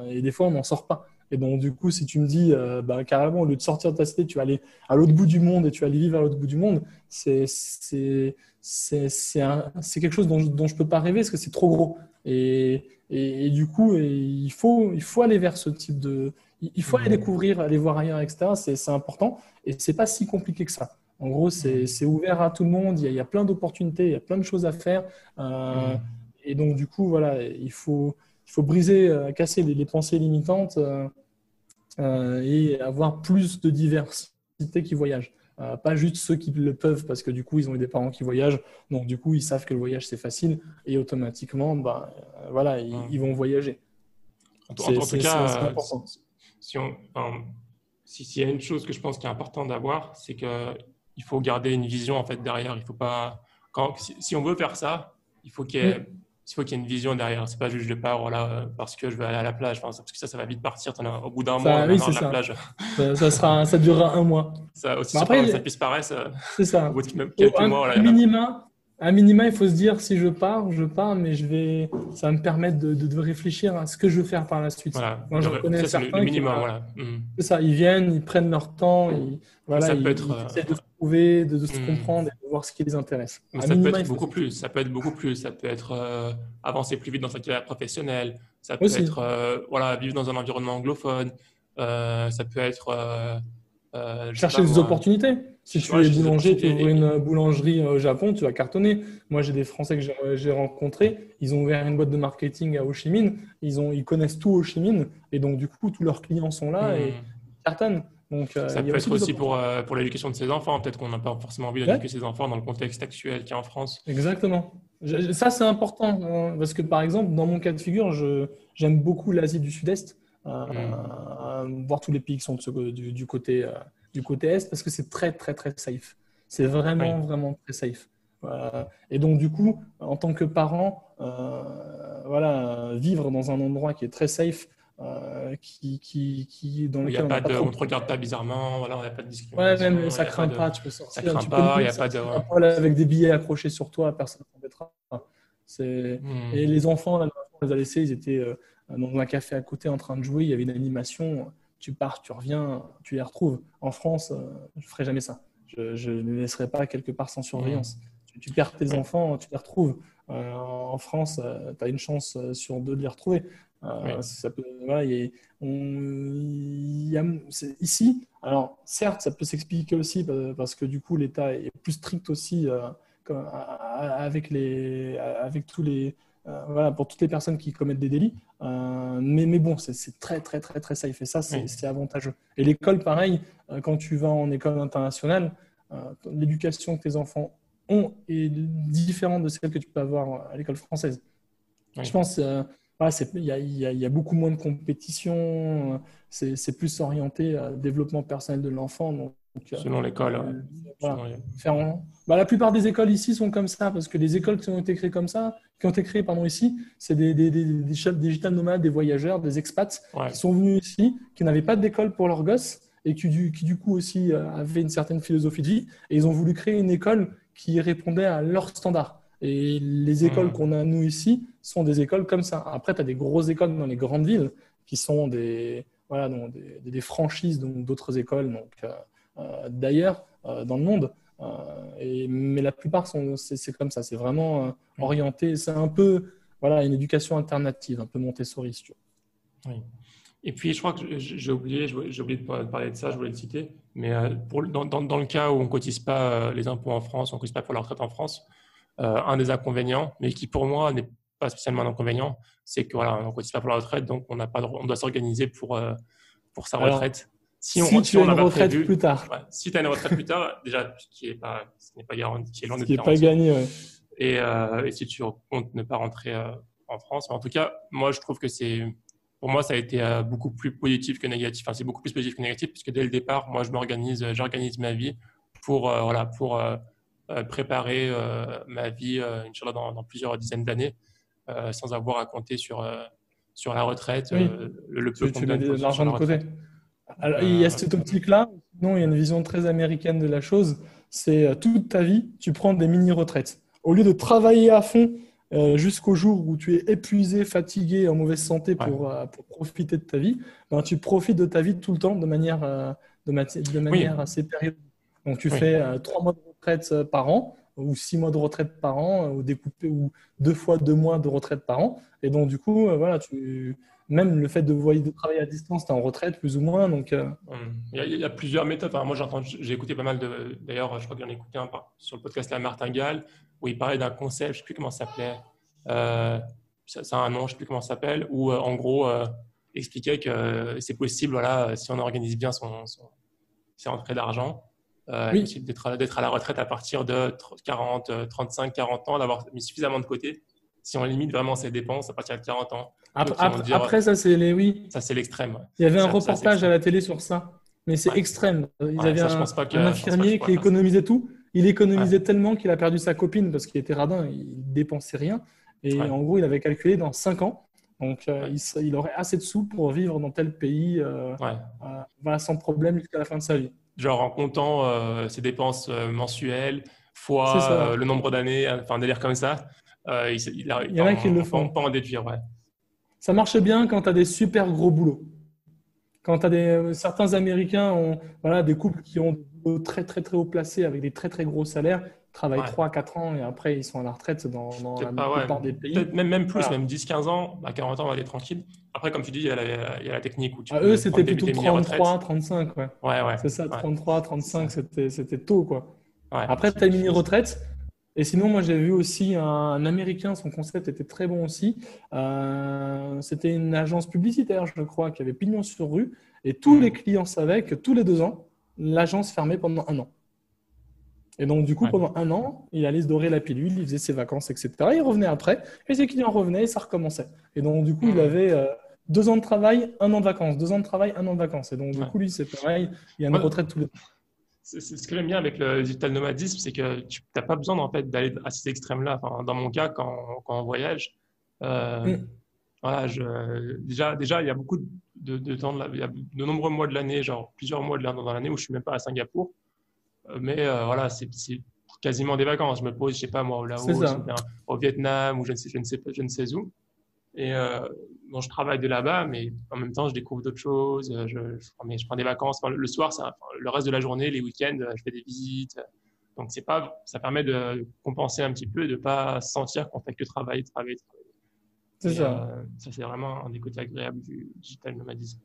Et des fois, on n'en sort pas. Et donc, du coup, si tu me dis, carrément, au lieu de sortir de ta cité, tu vas aller à l'autre bout du monde et tu vas aller vivre à l'autre bout du monde, c'est quelque chose dont je ne peux pas rêver parce que c'est trop gros. Et du coup, il faut aller vers ce type de… Il faut aller découvrir, aller voir ailleurs, etc. C'est important et c'est pas si compliqué que ça. En gros, c'est ouvert à tout le monde. Il y a plein d'opportunités, il y a plein de choses à faire. Et donc, du coup, voilà, il faut briser, casser les pensées limitantes et avoir plus de diversité qui voyagent. Pas juste ceux qui le peuvent parce que du coup, ils ont eu des parents qui voyagent. Donc, du coup, ils savent que le voyage, c'est facile et automatiquement, voilà, ils vont voyager. En tout cas, c'est important. S'il y a une chose que je pense qu'il est important d'avoir, c'est qu'il faut garder une vision en fait derrière. Il faut pas, si on veut faire ça, il faut qu'il y ait une vision derrière. C'est pas juste je pars voilà, parce que je veux aller à la plage. Parce que ça va vite partir. Au bout d'un mois, on est à la plage. Ça durera un mois. Ça, aussi, après, ça puisse paraître. C'est ça. Au bout de même quelques mois. À minima, À minima, il faut se dire, si je pars, mais ça va me permettre de réfléchir à ce que je veux faire par la suite. Voilà, Moi, j'en connais ça c'est le certains qui, minimum, voilà, voilà. c'est ça, ils viennent, ils prennent leur temps, Mais voilà, ça peut être, ils essaient de se trouver, de se hmm. comprendre et de voir ce qui les intéresse. Mais À ça peut minima, être il faut beaucoup se dire plus. Ça peut être beaucoup plus. Ça peut être avancer plus vite dans sa carrière professionnelle. Ça peut aussi. être voilà, vivre dans un environnement anglophone. Ça peut être, je sais pas Chercher des moi, opportunités. Si voilà, tu es j'ai des boulanger, tu opportunités. ouvres une boulangerie au Japon, tu vas cartonner. Moi, j'ai des Français que j'ai rencontrés. Ils ont ouvert une boîte de marketing à Ho Chi Minh. Ils connaissent tout Ho Chi Minh. Et donc, du coup, tous leurs clients sont là et Hmm. ils cartonnent. Donc, Ça il y a peut aussi être des aussi opportunités. pour l'éducation de ses enfants. Peut-être qu'on n'a pas forcément envie d'éduquer Ouais, ses enfants dans le contexte actuel qu'il y a en France. exactement. Ça, c'est important. Parce que, par exemple, dans mon cas de figure, j'aime beaucoup l'Asie du Sud-Est, Hmm. voir tous les pays qui sont du côté Est, parce que c'est très, très, très safe. C'est Oui, vraiment, vraiment très safe. Et donc, du coup, en tant que parent, voilà, vivre dans un endroit qui est très safe, dans où il y a lequel on n'a pas pas de, trop on de ne te regarde pas problèmes. bizarrement. Voilà, il n'y a pas de Ouais, discrimination. même Il ça y a pas craint de, pas, tu peux ça sortir, craint tu peux pas. Il limite n'y a pas de. sortir à poil avec des billets accrochés sur toi, personne ne t'embêtera. Et Hmm. les enfants, là, on les a laissés, ils étaient dans un café à côté en train de jouer, il y avait une animation, tu pars, tu reviens, tu les retrouves. En France, je ne ferai jamais ça. Je ne les laisserai pas quelque part sans Hmm. surveillance. Tu perds tes Oui, enfants, tu les retrouves. En France, tu as une chance sur deux de les retrouver. oui, Ça peut, voilà, ici, alors certes, ça peut s'expliquer aussi parce que du coup, l'État est plus strict aussi avec tous les, voilà, pour toutes les personnes qui commettent des délits. Mais bon, c'est très, très, très, très safe. Et ça, oui. c'est avantageux. Et l'école, pareil, quand tu vas en école internationale, l'éducation que tes enfants ont est différente de celle que tu peux avoir à l'école française. Je Oui. pense voilà, il y a beaucoup moins de compétition, c'est plus orienté à développement personnel de l'enfant. Donc, Selon l'école, ouais. euh, Selon voilà, les- la plupart des écoles ici sont comme ça, parce que les écoles qui ont été créées comme ça, qui ont été créées pardon, ici, c'est des chefs digital nomades, des voyageurs, des expats Ouais. qui sont venus ici, qui n'avaient pas d'école pour leurs gosses et qui du coup aussi avaient une certaine philosophie de vie. Et ils ont voulu créer une école qui répondait à leurs standards. Et les écoles Hmm. qu'on a, nous, ici, sont des écoles comme ça. Après, tu as des grosses écoles dans les grandes villes qui sont voilà, donc des franchises d'autres écoles d'ailleurs dans le monde. Mais la plupart, c'est comme ça. C'est vraiment Oui. orienté. C'est un peu voilà, une éducation alternative, un peu Montessori, si tu veux. Oui. Et puis, je crois que j'ai oublié de parler de ça, je voulais le citer, mais dans le cas où on ne cotise pas les impôts en France, on ne cotise pas pour la retraite en France, un des inconvénients, mais qui pour moi n'est pas spécialement un inconvénient, c'est que voilà, on ne cotise pas pour la retraite, donc on n'a pas on doit s'organiser pour sa Alors, retraite. si Si tu as on une n'a pas retraite plus prévu, tard, ouais, si tu as une retraite plus tard, déjà, ce n'est pas garanti, qui est loin ce d'être qui n'est pas garanti, gagné, ouais. et si tu comptes ne pas rentrer en France. Mais en tout cas, moi, je trouve que pour moi, ça a été beaucoup plus positif que négatif. Enfin, c'est beaucoup plus positif que négatif, puisque dès le départ, moi, j'organise ma vie voilà, pour préparer ma vie, Inch'Allah, dans plusieurs dizaines d'années, sans avoir à compter sur la retraite, Oui, le peu qu'on tu me mets donne de sur l'argent la de côté. retraite. Donc, Alors, il y a cette optique-là. Sinon, il y a une vision très américaine de la chose. C'est toute ta vie, tu prends des mini-retraites. Au lieu de travailler à fond jusqu'au jour où tu es épuisé, fatigué, en mauvaise santé ouais. pour profiter de ta vie, ben, tu profites de ta vie tout le temps de Oui, manière assez périodique. Donc, tu oui. fais 3 mois de retraite par an, ou 6 mois de retraite par an, ou découpé, ou 2 fois 2 mois de retraite par an. Et donc, du coup, voilà, même le fait de travailler à distance, tu es en retraite plus ou moins. Donc, Il y a plusieurs méthodes. Enfin, moi, j'ai écouté pas mal de. D'ailleurs, je crois que j'en ai écouté un sur le podcast La Martingale, où il parlait d'un concept, je ne sais plus comment ça s'appelait. Euh, ça a un nom, je ne sais plus comment ça s'appelle, où en gros, expliquait que c'est possible, voilà, si on organise bien ses rentrées d'argent, oui. possible d'être à la retraite à partir de 40, 35, 40 ans, d'avoir mis suffisamment de côté. Si on limite vraiment ses dépenses à partir de 40 ans. D'autres qui vont dire, Après, ça, oui. ça c'est l'extrême. Ouais. Il y avait un Ça, c'est reportage à extrême. la télé sur ça, mais c'est Ouais. extrême. Ils Ouais, avaient ça, je pense pas que je infirmier qui pourrais faire ça. économisait tout. Il Ouais, économisait tellement qu'il a perdu sa copine parce qu'il était radin, il dépensait rien. Et ouais, en gros, il avait calculé dans 5 ans. Donc, ouais, il aurait assez de sous pour vivre dans tel pays ouais. voilà, sans problème jusqu'à la fin de sa vie. Genre en comptant ses dépenses mensuelles, C'est fois ça. le nombre d'années, enfin un délire comme ça. Il y en a qui le On font. peut en déduire, ouais. Ça marche bien quand tu as des super gros boulots. Quand tu as certains Américains ont voilà, des couples qui ont des boulots très, très, très haut placés avec des très, très gros salaires, travaillent Ouais. 3 4 ans et après ils sont à la retraite dans la Peut-être pas, ouais. plupart des pays. Peut-être même plus, Voilà. même 10-15 ans, à 40 ans, on va aller tranquille. Après, comme tu dis, il y a la technique où tu À eux, peux c'était prendre plutôt des mini-retraites. 33, 35. Ouais. Ouais, ouais, C'est ça, ouais. 33, 35, C'est ça. c'était tôt, quoi. Ouais. Après, tu as une mini-retraite. Et sinon, moi, j'ai vu aussi un Américain, son concept était très bon aussi. C'était une agence publicitaire, je crois, qui avait pignon sur rue. Et tous les Mhm. clients savaient que tous les 2 ans, l'agence fermait pendant un an. Et donc, du coup, Ouais. pendant un an, il allait se dorer la pilule, il faisait ses vacances, etc. Il revenait après, et ses clients revenaient, et ça recommençait. Et donc, du coup, il Mhm. avait 2 ans de travail, un an de vacances, 2 ans de travail, un an de vacances. Et donc, du Ouais. coup, lui, c'est pareil, il y a une Moi, retraite tous les 2 ans. c'est ce que j'aime bien avec le digital nomadisme, c'est que tu n'as pas besoin en fait, d'aller à ces extrêmes-là. Enfin, dans mon cas, quand on voyage, euh, Mm. voilà, déjà, il y a beaucoup de temps, il y a de nombreux mois de l'année, genre plusieurs mois dans l'année où je suis même pas à Singapour. Mais voilà, c'est quasiment des vacances. Je me pose, je sais pas moi, au C'est Laos ou ça. bien au Vietnam ou je ne sais où. Et bon, je travaille de là-bas, mais en même temps, je découvre d'autres choses. Je prends des vacances. Enfin, le soir, enfin, le reste de la journée, les week-ends, je fais des visites. Donc, c'est pas, ça permet de compenser un petit peu et de pas sentir qu'on fait que travailler, travailler, travailler. C'est Et ça. ça, c'est vraiment un des côtés agréables du digital nomadisme.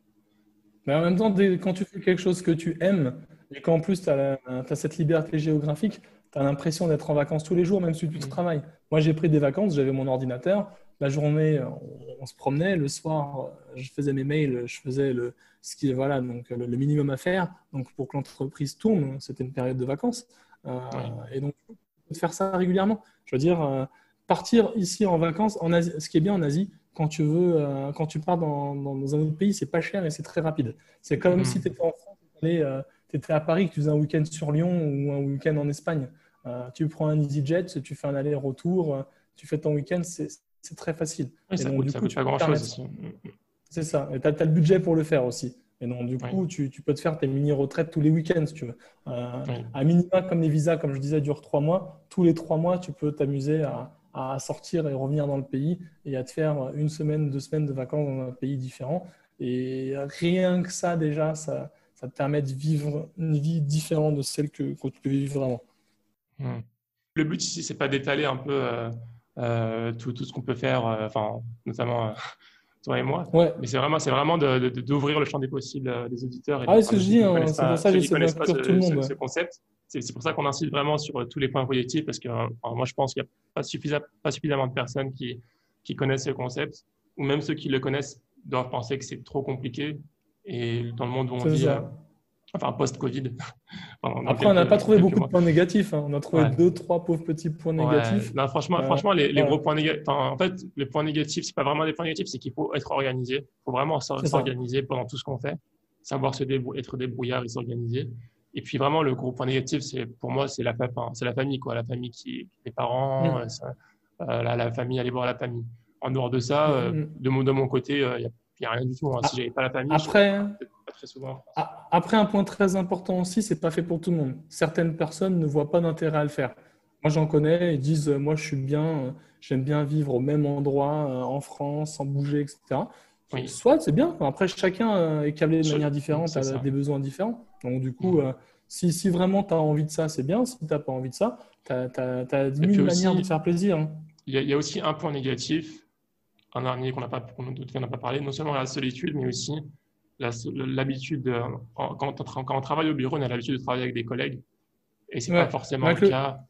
Mais en même temps, quand tu fais quelque chose que tu aimes et qu'en plus tu as, cette liberté géographique, tu as l'impression d'être en vacances tous les jours, même si tu Mm. travailles. Moi, j'ai pris des vacances, j'avais mon ordinateur. La journée, on se promenait. Le soir, je faisais mes mails, je faisais voilà, donc le minimum à faire. Donc, pour que l'entreprise tourne, c'était une période de vacances. Euh, Oui. et donc, tu peux faire ça régulièrement. Je veux dire, partir ici en vacances, en Asie, ce qui est bien en Asie, quand tu veux, quand tu pars dans un autre pays, c'est pas cher et c'est très rapide. C'est comme si tu Mm. étais en France, tu étais à Paris, que tu faisais un week-end sur Lyon ou un week-end en Espagne. Tu prends un EasyJet, tu fais un aller-retour, tu fais ton week-end, c'est très facile. Oui, Et donc, du ça coup, coûte tu pas peux te grand-chose permettre ça. aussi. Mm. C'est ça. Et tu as, le budget pour le faire aussi. Et donc, du Oui, coup, tu peux te faire tes mini-retraites tous les week-ends, si tu veux. oui. À minima, comme les visas, comme je disais, durent 3 mois. Tous les 3 mois, tu peux t'amuser à sortir et revenir dans le pays et à te faire 1 semaine, 2 semaines de vacances dans un pays différent. Et rien que ça, déjà, ça te permet de vivre une vie différente de celle que tu peux vivre vraiment. Mm. Le but ici, c'est pas d'étaler un peu tout ce qu'on peut faire, enfin, notamment toi et moi, Ouais. mais c'est vraiment d'ouvrir le champ des possibles des auditeurs et Ah, de, oui, c'est enfin, ce de que je ceux dis, qui ne hein. connaissent C'est pour pas, ça ceux que qui j'essaie connaissent pas d'inclure tout le monde. ce Ouais. concept. C'est pour ça qu'on insiste vraiment sur tous les points positifs parce que enfin, moi, je pense qu'il n'y a pas suffisamment de personnes qui connaissent ce concept ou même ceux qui le connaissent doivent penser que c'est trop compliqué et dans le monde où on C'est vit, ça. enfin, post-Covid, Après, on n'a pas dans trouvé quelques beaucoup de mois. points négatifs, hein. On a trouvé Ouais. 2, 3 pauvres petits points Ouais, négatifs. non, franchement, les gros Voilà, points négatifs, en fait, les points négatifs, c'est pas vraiment des points négatifs, c'est qu'il faut être organisé. Il faut vraiment c'est ça. s'organiser pendant tout ce qu'on fait, savoir être débrouillard et s'organiser. Et puis vraiment, le gros point négatif, pour moi, c'est la famille, quoi. La famille les parents, Mm. la famille, aller voir la famille. En dehors de ça, Mm, mm. de mon côté, y a rien du tout, hein. Si Ah, j'avais pas la famille, je serais Après, peut-être pas très souvent en France. après, un point très important aussi, c'est pas fait pour tout le monde. Certaines personnes ne voient pas d'intérêt à le faire. Moi, j'en connais, ils disent, moi, je suis bien, j'aime bien vivre au même endroit, en France, sans bouger, etc. Oui, Soit, c'est bien. Après, chacun est câblé de manière différente, c'est a ça. des besoins différents. Donc, du coup, Mhm. si vraiment tu as envie de ça, c'est bien. Si tu n'as pas envie de ça, tu as Et puis 1000 manières de te aussi, faire plaisir, hein. il y a aussi un point négatif un dernier dont on n'a pas parlé, non seulement la solitude, mais aussi l'habitude, quand on travaille au bureau, on a l'habitude de travailler avec des collègues, et c'est pas Ouais. forcément le Avec cas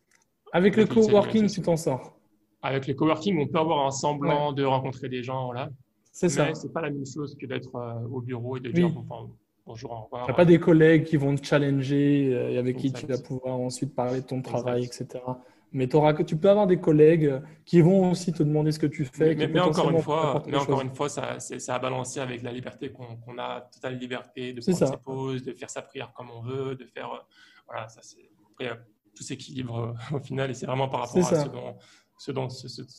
avec le avec les digital nomades coworking, tu sociaux. t'en sors. Avec le coworking, on peut avoir un Ouais, semblant de rencontrer des gens, voilà, c'est mais ça. c'est pas la même chose que d'être au bureau et de dire Oui. bon, enfin, bonjour, au Tu n'as revoir, pas des collègues qui vont te challenger et avec qui tu vas exact, pouvoir ensuite parler de ton travail, exact. etc. Mais tu peux avoir des collègues qui vont aussi te demander ce que tu fais, qui potentiellement vont t'apporter Mais des encore choses. une fois, ça a balancé avec la liberté qu'on a, totale liberté de C'est prendre ses ça. pauses, de faire sa prière comme on veut, de faire, voilà, ça c'est, après, tout s'équilibre au final et c'est vraiment par C'est rapport à ça. ce qu'on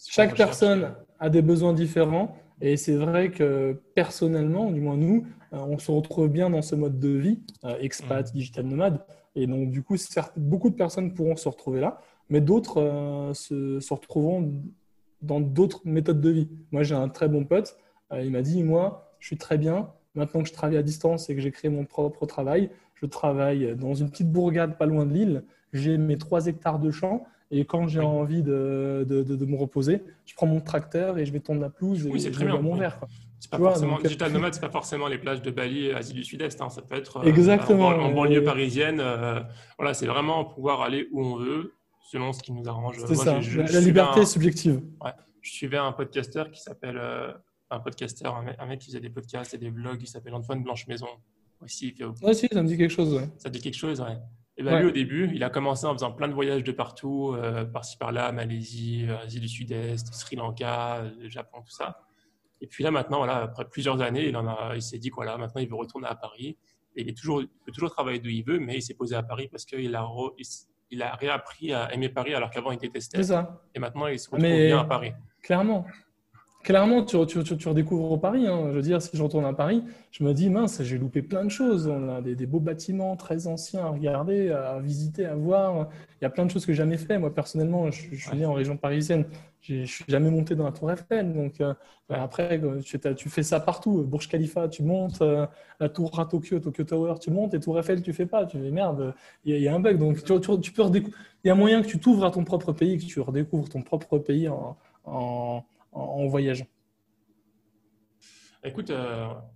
Chaque recherche. personne a des besoins différents et c'est vrai que personnellement, du moins nous, on se retrouve bien dans ce mode de vie, expat, Mm. digital nomade. Et donc, du coup, certes, beaucoup de personnes pourront se retrouver là. mais d'autres se retrouveront dans d'autres méthodes de vie. Moi, j'ai un très bon pote, il m'a dit, moi, je suis très bien, maintenant que je travaille à distance et que j'ai créé mon propre travail, je travaille dans une petite bourgade pas loin de Lille, j'ai mes 3 hectares de champ, et quand j'ai Oui, envie de me reposer, je prends mon tracteur et je vais tondre la pelouse oui, et c'est je très bois bien. mon Oui. verre, quoi. C'est pas Tu vois, forcément donc, digital nomade, c'est pas forcément les plages de Bali et Asie du Sud-Est, hein. Ça peut être exactement. en banlieue parisienne. Voilà, c'est vraiment pouvoir aller où on veut, selon ce qui nous arrange. C'est Moi, ça. je La suivais liberté est subjective. ouais, je suivais un podcasteur qui s'appelle un mec qui faisait des podcasts et des vlogs, il s'appelle Antoine Blanche-Maison. Aussi, il fait Ouais, si, ça me dit quelque chose, ouais. ça dit quelque chose, ouais. Et ben lui, Ouais, au début, il a commencé en faisant plein de voyages de partout, par-ci par-là, Malaisie, Asie du Sud-Est, Sri Lanka, Japon, tout ça. Et puis là, maintenant, voilà, après plusieurs années, il s'est dit que voilà, maintenant, il veut retourner à Paris. Et il peut toujours travailler d'où il veut, mais il s'est posé à Paris parce il a réappris à aimer Paris alors qu'avant, il c'est détestait. ça. Et maintenant, il se Ah, retrouve bien à mais Paris. clairement. Clairement, tu redécouvres Paris, hein. Je veux dire, si je retourne à Paris, je me dis, mince, j'ai loupé plein de choses. On a des beaux bâtiments très anciens à regarder, à visiter, à voir. Il y a plein de choses que j'ai jamais fait. Moi, personnellement, je suis Ouais. né en région parisienne. Je suis jamais monté dans la Tour Eiffel. Donc, Ouais. après, tu fais ça partout. Burj Khalifa, tu montes. La tour à Tokyo, Tokyo Tower, tu montes. Et Tour Eiffel, tu fais pas. Tu fais merde, il y a un bug. Donc, tu peux il y a moyen que tu t'ouvres à ton propre pays, que tu redécouvres ton propre pays en voyageant. Écoute,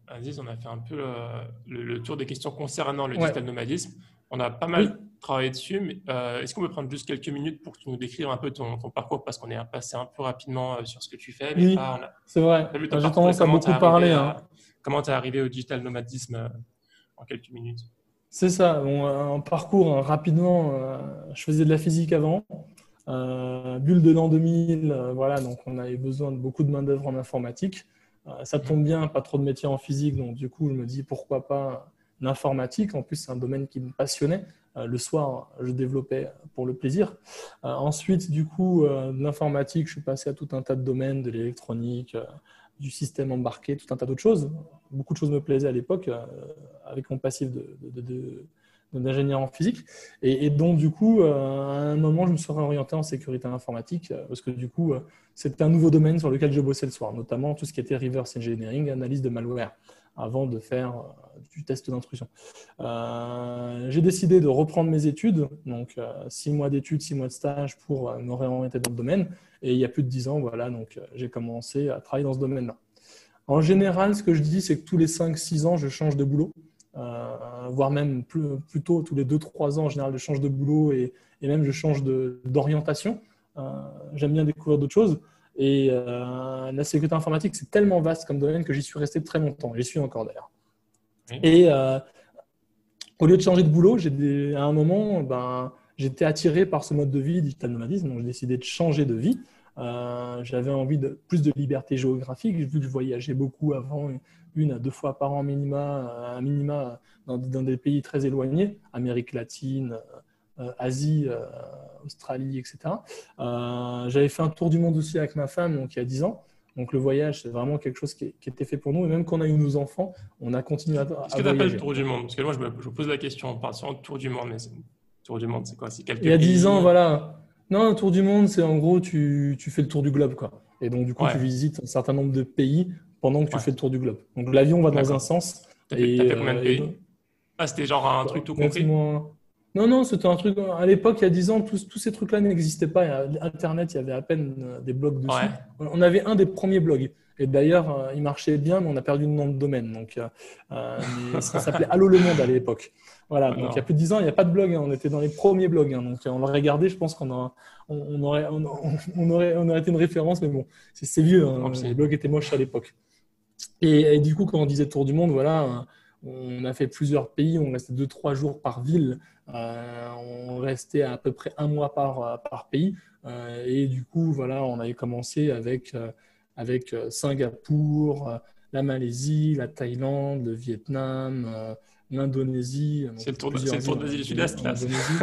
Aziz, on a fait un peu le tour des questions concernant le Ouais, digital nomadisme. On a pas oui, mal travaillé dessus, mais est-ce qu'on peut prendre juste quelques minutes pour que tu nous décrives un peu ton parcours parce qu'on est passé un peu rapidement sur ce que tu fais, mais oui, c'est on n'a vrai. pas vu ton J'ai parcours et tendance à beaucoup parler, hein. comment tu es arrivé au digital nomadisme en quelques minutes. C'est ça. Bon, un parcours hein, rapidement. Je faisais de la physique avant. Bulle de l'an 2000, voilà, donc on avait besoin de beaucoup de main-d'œuvre en informatique. Ça Mhm. tombe bien, pas trop de métiers en physique, donc du coup, je me dis pourquoi pas l'informatique. En plus, c'est un domaine qui me passionnait. Le soir, je développais pour le plaisir. Ensuite, du coup, de l'informatique, je suis passé à tout un tas de domaines, de l'électronique, du système embarqué, tout un tas d'autres choses. Beaucoup de choses me plaisaient à l'époque, avec mon passif d'ingénieur en physique. Et donc, du coup, à un moment, je me suis orienté en sécurité informatique parce que, du coup, c'était un nouveau domaine sur lequel je bossais le soir, notamment tout ce qui était reverse engineering, analyse de malware, avant de faire du test d'intrusion. J'ai décidé de reprendre mes études, donc 6 mois d'études, 6 mois de stage pour me réorienter dans le domaine. Et il y a plus de 10 ans, voilà, donc j'ai commencé à travailler dans ce domaine-là. En général, ce que je dis, c'est que tous les 5-6 ans, je change de boulot, voire même plutôt tous les 2-3 ans, en général, je change de boulot et même je change d'orientation. J'aime bien découvrir d'autres choses. Et la sécurité informatique, c'est tellement vaste comme domaine que j'y suis resté très longtemps. J'y suis encore d'ailleurs. Oui. Et au lieu de changer de boulot, à un moment, j'étais attiré par ce mode de vie, digital nomadisme, donc j'ai décidé de changer de vie. J'avais envie de plus de liberté géographique, vu que je voyageais beaucoup avant, 1 à 2 fois par an minima dans des pays très éloignés, Amérique latine, Asie, Australie, etc. J'avais fait un tour du monde aussi avec ma femme, donc il y a 10 ans. Donc le voyage, c'est vraiment quelque chose qui était fait pour nous. Et même quand on a eu nos enfants, on a continué Qu'est-ce à que tu appelles voyager. tour du monde? Parce que moi, je me pose la question, on parle souvent de tour du monde, mais tour du monde, c'est quoi? C'est Il quelques y a 10 ans, pays? voilà. Non, un tour du monde, c'est en gros, tu fais le tour du globe, quoi. Et donc, du coup, tu Ouais, visites un certain nombre de pays pendant que tu ouais, fais le tour du globe. Donc, l'avion va dans un d'accord. sens T'as et, fait combien de et donc, pays? Ah, c'était genre un truc bah, tout compris? honnêtement, non, non, c'était un truc. À l'époque, il y a 10 ans, tous ces trucs-là n'existaient pas. Internet, il y avait à peine des blogs Ouais, dessus. On avait un des premiers blogs. Et d'ailleurs, il marchait bien, mais on a perdu le nom de domaine. Donc, mais ça s'appelait Allô le Monde à l'époque. Voilà, ah donc il y a non, plus de 10 ans, il n'y a pas de blog, hein. On était dans les premiers blogs, hein. Donc on l'aurait regardé, je pense on aurait été une référence, mais bon, c'est vieux, tant hein. Les pis. blogs étaient moches à l'époque. Et du coup, quand on disait tour du monde, voilà, on a fait plusieurs pays, on restait 2-3 jours par ville, on restait à peu près 1 mois par pays. Et du coup, voilà, on avait commencé avec Singapour, la Malaisie, la Thaïlande, le Vietnam, l'Indonésie. Donc, on fait C'est plusieurs le tour îles de l'Asie du en Sud-Est, là. Indonésie.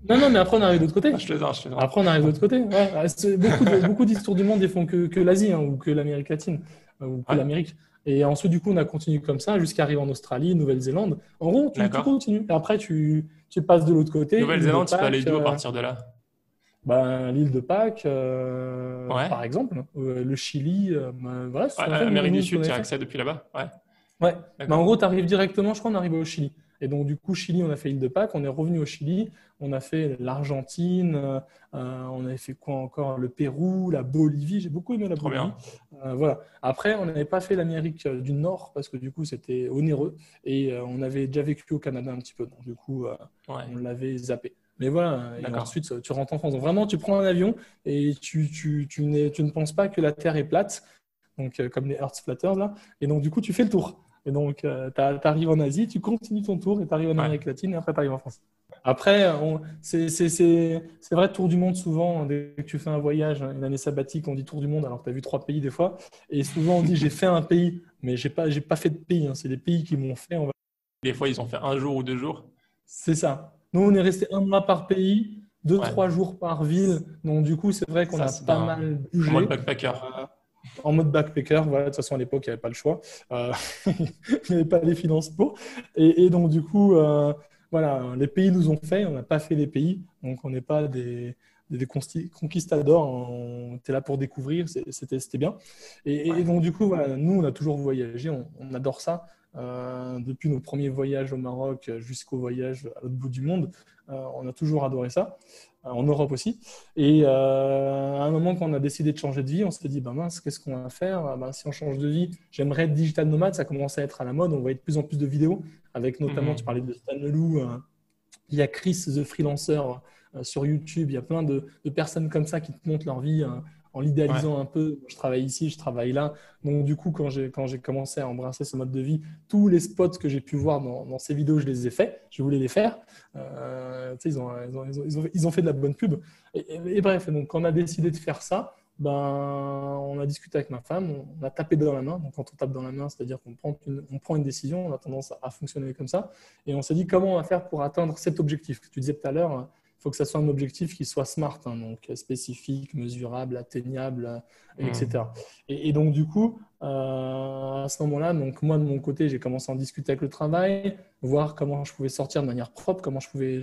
Non, non, mais après, on arrive de l'autre côté. Ah, je plaisante, je plaisante. Après, on arrive de l'autre côté. Ouais. Beaucoup d'histoires du monde, ils font que l'Asie, hein, ou que l'Amérique latine, ou que Ouais, l'Amérique. Et ensuite, du coup, on a continué comme ça jusqu'à arriver en Australie, Nouvelle-Zélande. En gros, tu d'accord. continues. Et après, tu passes de l'autre côté, île de Nouvelle-Zélande, tu peux aller Pâques. d'où à partir de là? L'île de Pâques, Ouais. par exemple, le Chili, voilà, ce Ouais, sont en fait Amérique du ce qu'on Sud, tu avait as fait. accès depuis là-bas? Ouais, Ouais, en d'accord. gros, tu arrives directement, je crois, on arrive au Chili. Et donc, du coup, Chili, on a fait l'île de Pâques, on est revenu au Chili, on a fait l'Argentine, on avait fait quoi encore? Le Pérou, la Bolivie, j'ai beaucoup aimé la Trop Bolivie. bien. Voilà. Après, on n'avait pas fait l'Amérique du Nord parce que du coup, c'était onéreux et on avait déjà vécu au Canada un petit peu. Donc, du coup, Ouais, on l'avait zappé. Mais voilà, et d'accord. ensuite, tu rentres en France. Donc, vraiment, tu prends un avion et tu ne penses pas que la Terre est plate, donc comme les Earth Flatters là. Et donc, du coup, tu fais le tour. Et donc, tu arrives en Asie, tu continues ton tour et tu arrives en Ouais. Amérique latine et après, tu arrives en France. Après, c'est vrai, tour du monde, souvent, dès que tu fais un voyage, une année sabbatique, on dit tour du monde alors que tu as vu 3 pays des fois. Et souvent, on dit j'ai fait un pays, mais j'ai pas fait de pays, hein. C'est des pays qui m'ont fait. Des fois, ils ont fait un jour ou 2 jours. C'est ça. Nous, on est resté un mois par pays, deux, Ouais, trois jours par ville. Donc, du coup, c'est vrai qu'on ça, a c'est pas bien. mal En mode bougé. backpacker. En mode backpacker. Voilà, de toute façon, à l'époque, il n'y avait pas le choix. Euh, il n'y avait pas les finances pour. Et donc, du coup, voilà, les pays nous ont fait, on n'a pas fait les pays. Donc, on n'est pas des conquistadors. On était là pour découvrir, c'était bien. Et Ouais. donc, du coup, voilà, nous, on a toujours voyagé, on adore ça. Depuis nos premiers voyages au Maroc jusqu'au voyage à l'autre bout du monde, on a toujours adoré ça, en Europe aussi. Et à un moment, quand on a décidé de changer de vie, on s'est dit, ben mince, qu'est-ce qu'on va faire? Si on change de vie, j'aimerais être digital nomade, ça commence à être à la mode, on voit de plus en plus de vidéos, avec notamment, tu Mhm. parlais de Stan Leloup, il y a Chris the Freelancer sur YouTube, il y a plein de personnes comme ça qui te montrent leur vie en Ouais. l'idéalisant un peu. Je travaille ici, je travaille là. Donc du coup, quand j'ai commencé à embrasser ce mode de vie, tous les spots que j'ai pu voir dans ces vidéos, je les ai faits. Je voulais les faire. Tu sais, ils ont fait de la bonne pub. Et bref, donc quand on a décidé de faire ça, on a discuté avec ma femme, on a tapé dans la main. Donc quand on tape dans la main, c'est-à-dire on prend une décision, on a tendance à fonctionner comme ça. Et on s'est dit comment on va faire pour atteindre cet objectif que tu disais tout à l'heure. Il faut que ça soit un objectif qui soit smart, hein, donc spécifique, mesurable, atteignable, Mhm. etc. Et donc du coup, à ce moment-là, donc moi de mon côté, j'ai commencé à en discuter avec le travail, voir comment je pouvais sortir de manière propre, comment je pouvais.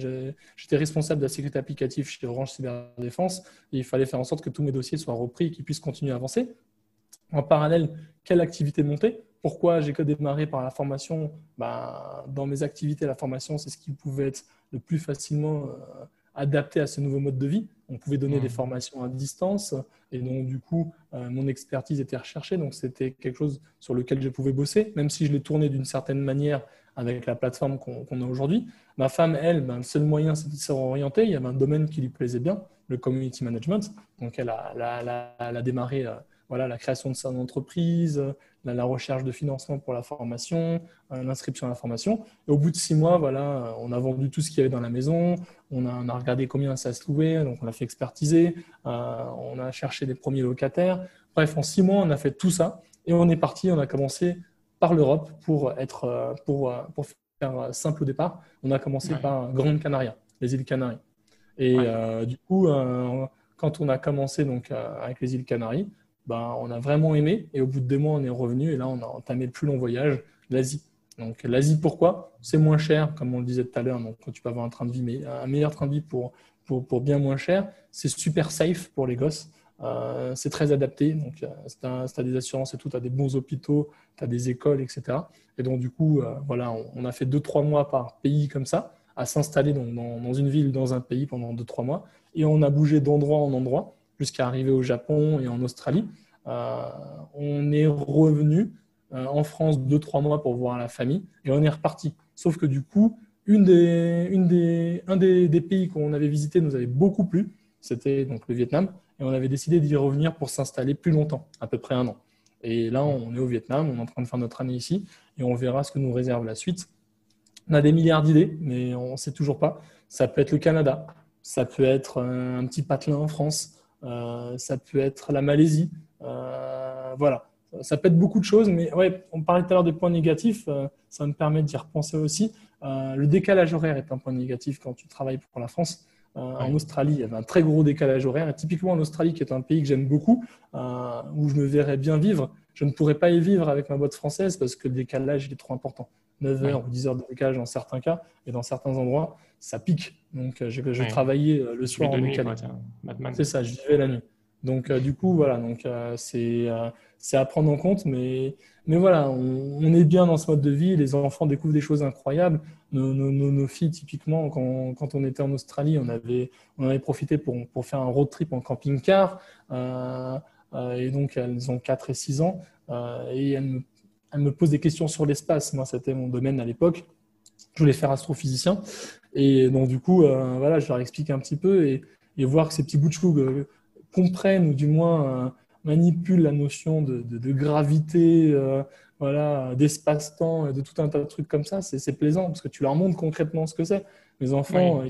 J'étais responsable de la sécurité applicative chez Orange Cyberdéfense, et il fallait faire en sorte que tous mes dossiers soient repris et qu'ils puissent continuer à avancer. En parallèle, quelle activité monter? Pourquoi j'ai que démarré par la formation? Dans mes activités, la formation, c'est ce qui pouvait être le plus facilement adapté à ce nouveau mode de vie. On pouvait donner des Mhm. formations à distance et donc du coup, mon expertise était recherchée. Donc c'était quelque chose sur lequel je pouvais bosser, même si je l'ai tourné d'une certaine manière avec la plateforme qu'on a aujourd'hui. Ma femme, elle, le seul moyen, c'était de s'orienter. Il y avait un domaine qui lui plaisait bien, le community management. Donc elle a démarré voilà, la création de son entreprise, la recherche de financement pour la formation, l'inscription à la formation. Et au bout de 6 mois, voilà, on a vendu tout ce qu'il y avait dans la maison, on a regardé combien ça se louait, donc on l'a fait expertiser, on a cherché des premiers locataires. Bref, en 6 mois, on a fait tout ça et on est parti, on a commencé par l'Europe pour faire simple au départ. On a commencé Ouais. par Grande Canaria, les îles Canaries. Et Ouais. du coup, quand on a commencé donc, avec les îles Canaries, on a vraiment aimé. Et au bout de 2 mois, on est revenu. Et là, on a entamé le plus long voyage, l'Asie. Donc l'Asie, pourquoi? C'est moins cher, comme on le disait tout à l'heure. Donc tu peux avoir un train de vie, mais un meilleur train de vie pour bien moins cher. C'est super safe pour les gosses. C'est très adapté. Donc si tu as des assurances et tout, tu as des bons hôpitaux, tu as des écoles, etc. Et donc du coup, voilà, on a fait 2-3 mois par pays comme ça, à s'installer dans une ville, dans un pays pendant 2-3 mois. Et on a bougé d'endroit en endroit jusqu'à arriver au Japon et en Australie. Euh, on est revenu en France 2-3 mois pour voir la famille et on est reparti. Sauf que du coup, un des pays qu'on avait visité nous avait beaucoup plu, c'était donc le Vietnam, et on avait décidé d'y revenir pour s'installer plus longtemps, à peu près un an. Et là, on est au Vietnam, on est en train de faire notre année ici, et on verra ce que nous réserve la suite. On a des milliards d'idées, mais on ne sait toujours pas. Ça peut être le Canada, ça peut être un petit patelin en France, ça peut être la Malaisie. Voilà, ça peut être beaucoup de choses, mais ouais, on parlait tout à l'heure des points négatifs, ça me permet d'y repenser aussi. Le décalage horaire est un point négatif quand tu travailles pour la France. En Ouais. Australie, il y avait un très gros décalage horaire. Et typiquement en Australie, qui est un pays que j'aime beaucoup, où je me verrais bien vivre, je ne pourrais pas y vivre avec ma boîte française parce que le décalage il est trop important. 9 Oui, heures ou 10 heures de décalage dans certains cas, et dans certains endroits, ça pique. Donc, j'ai oui. travaillé le Tu vis soir en de nuit, quoi, décalé. tiens, Batman. C'est ça, je vivais la nuit. Donc, du coup, voilà, donc c'est à prendre en compte, mais voilà, on est bien dans ce mode de vie. Les enfants découvrent des choses incroyables. Nos filles, typiquement, quand on était en Australie, on avait profité pour faire un road trip en camping-car. Et donc, elles ont 4 et 6 ans. Et elles me posent des questions sur l'espace. Moi, c'était mon domaine à l'époque. Je voulais faire astrophysicien. Et donc, du coup, voilà, je leur explique un petit peu et voir que ces petits bouts de chou comprennent ou du moins manipulent la notion de gravité, voilà, d'espace-temps, et de tout un tas de trucs comme ça, c'est plaisant parce que tu leur montres concrètement ce que c'est. Les enfants, Oui,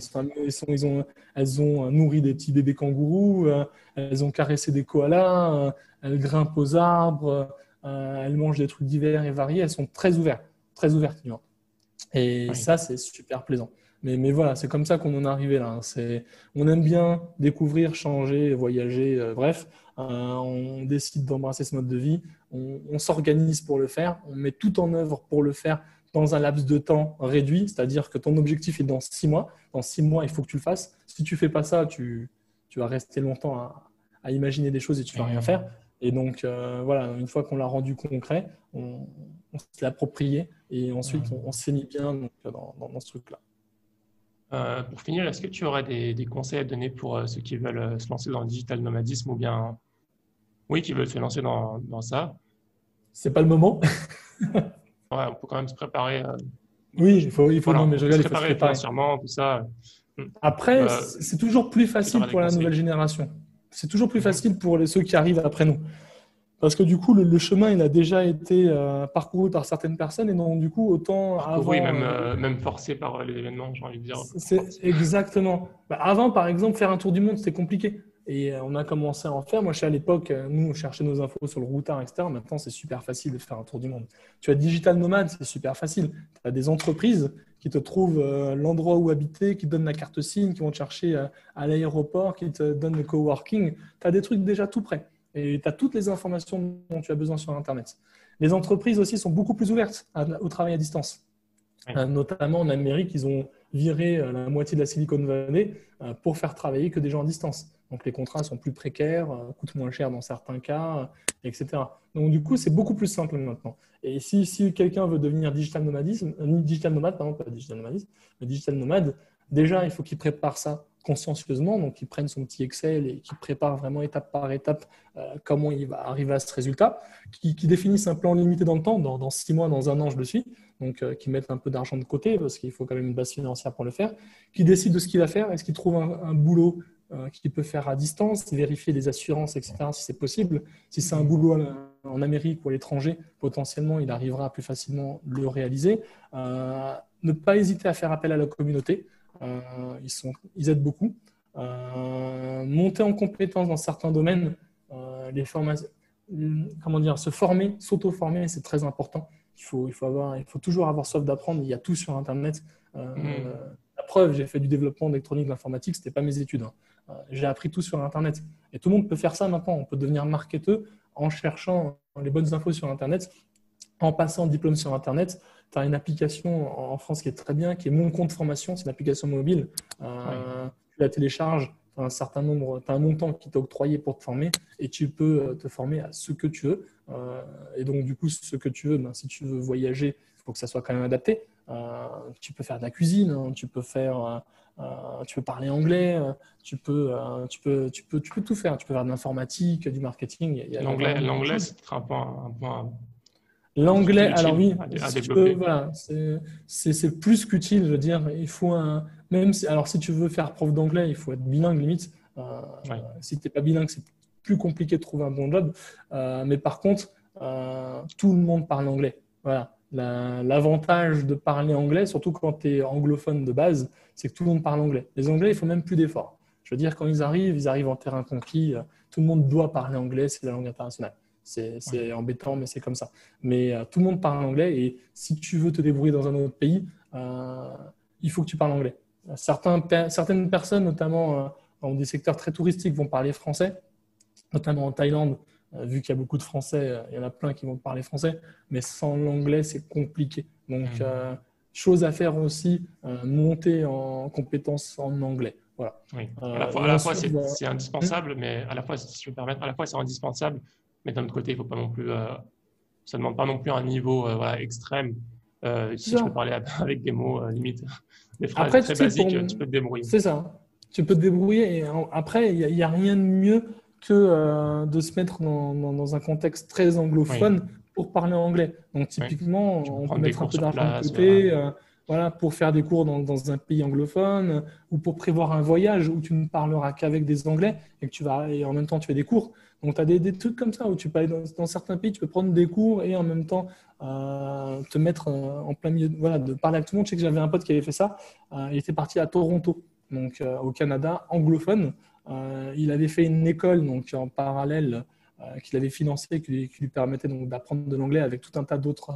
elles ont nourri des petits bébés kangourous, elles ont caressé des koalas, elles grimpent aux arbres, elles mangent des trucs divers et variés, elles sont très ouvertes. Tu vois. Et oui. ça, c'est super plaisant. Mais voilà, c'est comme ça qu'on en est arrivé là. On aime bien découvrir, changer, voyager, bref. On décide d'embrasser ce mode de vie. On s'organise pour le faire. On met tout en œuvre pour le faire dans un laps de temps réduit. C'est-à-dire que ton objectif est dans 6 mois. Dans 6 mois, il faut que tu le fasses. Si tu ne fais pas ça, tu vas rester longtemps à imaginer des choses et tu ne vas rien faire. Et donc, voilà, une fois qu'on l'a rendu concret, on se l'approprié et ensuite on s'est mis bien donc, dans ce truc-là. Pour finir, est-ce que tu aurais des conseils à donner pour ceux qui veulent se lancer dans le digital nomadisme ou bien, oui, qui veulent se lancer dans ça? C'est pas le moment. Ouais, on peut quand même se préparer. Oui, il faut, non, Voilà, mais on je peut se rigole, il faut se préparer préparer. financièrement, tout ça. Après, Euh, c'est toujours plus est-ce que tu facile aurais des pour la conseils? nouvelle génération. C'est toujours plus Mhm. facile pour ceux qui arrivent après nous. Parce que du coup, le chemin, il a déjà été parcouru par certaines personnes et donc du coup, autant Parcouru et avant, même forcé par les événements, j'ai envie de dire. c'est exactement. Bah, avant, par exemple, faire un tour du monde, c'était compliqué. Et on a commencé à en faire. Moi, je suis à l'époque, nous, on cherchait nos infos sur le routard, etc. Maintenant, c'est super facile de faire un tour du monde. Tu as digital nomade, c'est super facile. Tu as des entreprises qui te trouvent l'endroit où habiter, qui te donnent la carte SIM, qui vont te chercher à l'aéroport, qui te donnent le coworking. Tu as des trucs déjà tout prêts. Et tu as toutes les informations dont tu as besoin sur Internet. Les entreprises aussi sont beaucoup plus ouvertes au travail à distance. Oui. Notamment en Amérique, ils ont viré la moitié de la Silicon Valley pour faire travailler que des gens à distance. Donc les contrats sont plus précaires, coûtent moins cher dans certains cas, etc. Donc du coup, c'est beaucoup plus simple maintenant. Et si quelqu'un veut devenir digital nomade, pardon, pas digital nomadisme, mais digital nomade, déjà, il faut qu'il prépare ça consciencieusement, donc qu'il prenne son petit Excel et qu'il prépare vraiment étape par étape comment il va arriver à ce résultat, qu'il définisse un plan limité dans le temps, dans 6 mois, dans un an, je le suis, donc qui mettent un peu d'argent de côté parce qu'il faut quand même une base financière pour le faire, qui décide de ce qu'il va faire, est-ce qu'il trouve un boulot qu'il peut faire à distance, vérifier les assurances, etc., si c'est possible. Si c'est un boulot en Amérique ou à l'étranger, potentiellement, il arrivera à plus facilement le réaliser. Ne pas hésiter à faire appel à la communauté. Ils aident beaucoup. Monter en compétence dans certains domaines, les formations, comment dire, se former, s'auto-former, c'est très important. Il faut toujours avoir soif d'apprendre. Il y a tout sur Internet. Mhm. La preuve, j'ai fait du développement d'électronique, de l'informatique, ce n'était pas mes études. Hein. J'ai appris tout sur Internet. Et tout le monde peut faire ça maintenant. On peut devenir marketeur en cherchant les bonnes infos sur Internet, en passant le diplôme sur Internet. Tu as une application en France qui est très bien, qui est Mon Compte Formation. C'est une application mobile. Oui. Tu la télécharges, tu as un certain nombre, tu as un montant qui t'est octroyé pour te former et tu peux te former à ce que tu veux. Et donc, du coup, ce que tu veux, ben, si tu veux voyager, il faut que ça soit quand même adapté. Tu peux faire de la cuisine, hein, tu peux parler anglais, tu peux tout faire. Tu peux faire de l'informatique, du marketing. Il y a vraiment beaucoup de L'anglais, choses. c'est un point L'anglais, alors utile oui, à si tu veux, développer. voilà, c'est plus qu'utile, je veux dire. Il faut même si, alors si tu veux faire prof d'anglais, il faut être bilingue limite. Oui. Si tu n'es pas bilingue, c'est plus compliqué de trouver un bon job. Mais par contre, tout le monde parle anglais. Voilà. L'avantage de parler anglais, surtout quand tu es anglophone de base, c'est que tout le monde parle anglais. Les Anglais, il faut même plus d'efforts. Je veux dire, quand ils arrivent en terrain conquis. Tout le monde doit parler anglais, c'est la langue internationale. Oui. C'est embêtant, mais c'est comme ça. Mais tout le monde parle anglais et si tu veux te débrouiller dans un autre pays, il faut que tu parles anglais. Certaines personnes, notamment dans des secteurs très touristiques, vont parler français, notamment en Thaïlande vu qu'il y a beaucoup de Français, il y en a plein qui vont parler français, mais sans l'anglais, c'est compliqué. Donc, chose à faire aussi, monter en compétences en anglais. Voilà. Oui. À la fois c'est indispensable, mais à la fois, si je peux me permettre, à la fois c'est indispensable, mais d'un autre côté, il faut pas non plus, ça ne demande pas non plus un niveau voilà, extrême. C'est Si tu peux ça. parler avec des mots limite, des phrases Après, tu très sais, basiques, tu peux te débrouiller. c'est ça. Tu peux te débrouiller. Et après, il y a rien de mieux que de se mettre dans un contexte très Oui, anglophone pour parler anglais. Donc, oui. typiquement, Tu peux on peut prendre des mettre un cours peu sur d'argent de place, voilà. côté voilà, pour faire des cours dans un pays anglophone ou pour prévoir un voyage où tu ne parleras qu'avec des Anglais et que et en même temps, tu fais des cours. Donc, tu as des trucs comme ça où tu peux aller dans certains pays, tu peux prendre des cours et en même temps te mettre en plein milieu, voilà, de parler avec tout le monde. Je sais que j'avais un pote qui avait fait ça. Il était parti à Toronto, donc au Canada, anglophone. Il avait fait une école donc en parallèle qu'il avait financée, qui lui permettait donc d'apprendre de l'anglais avec tout un tas d'autres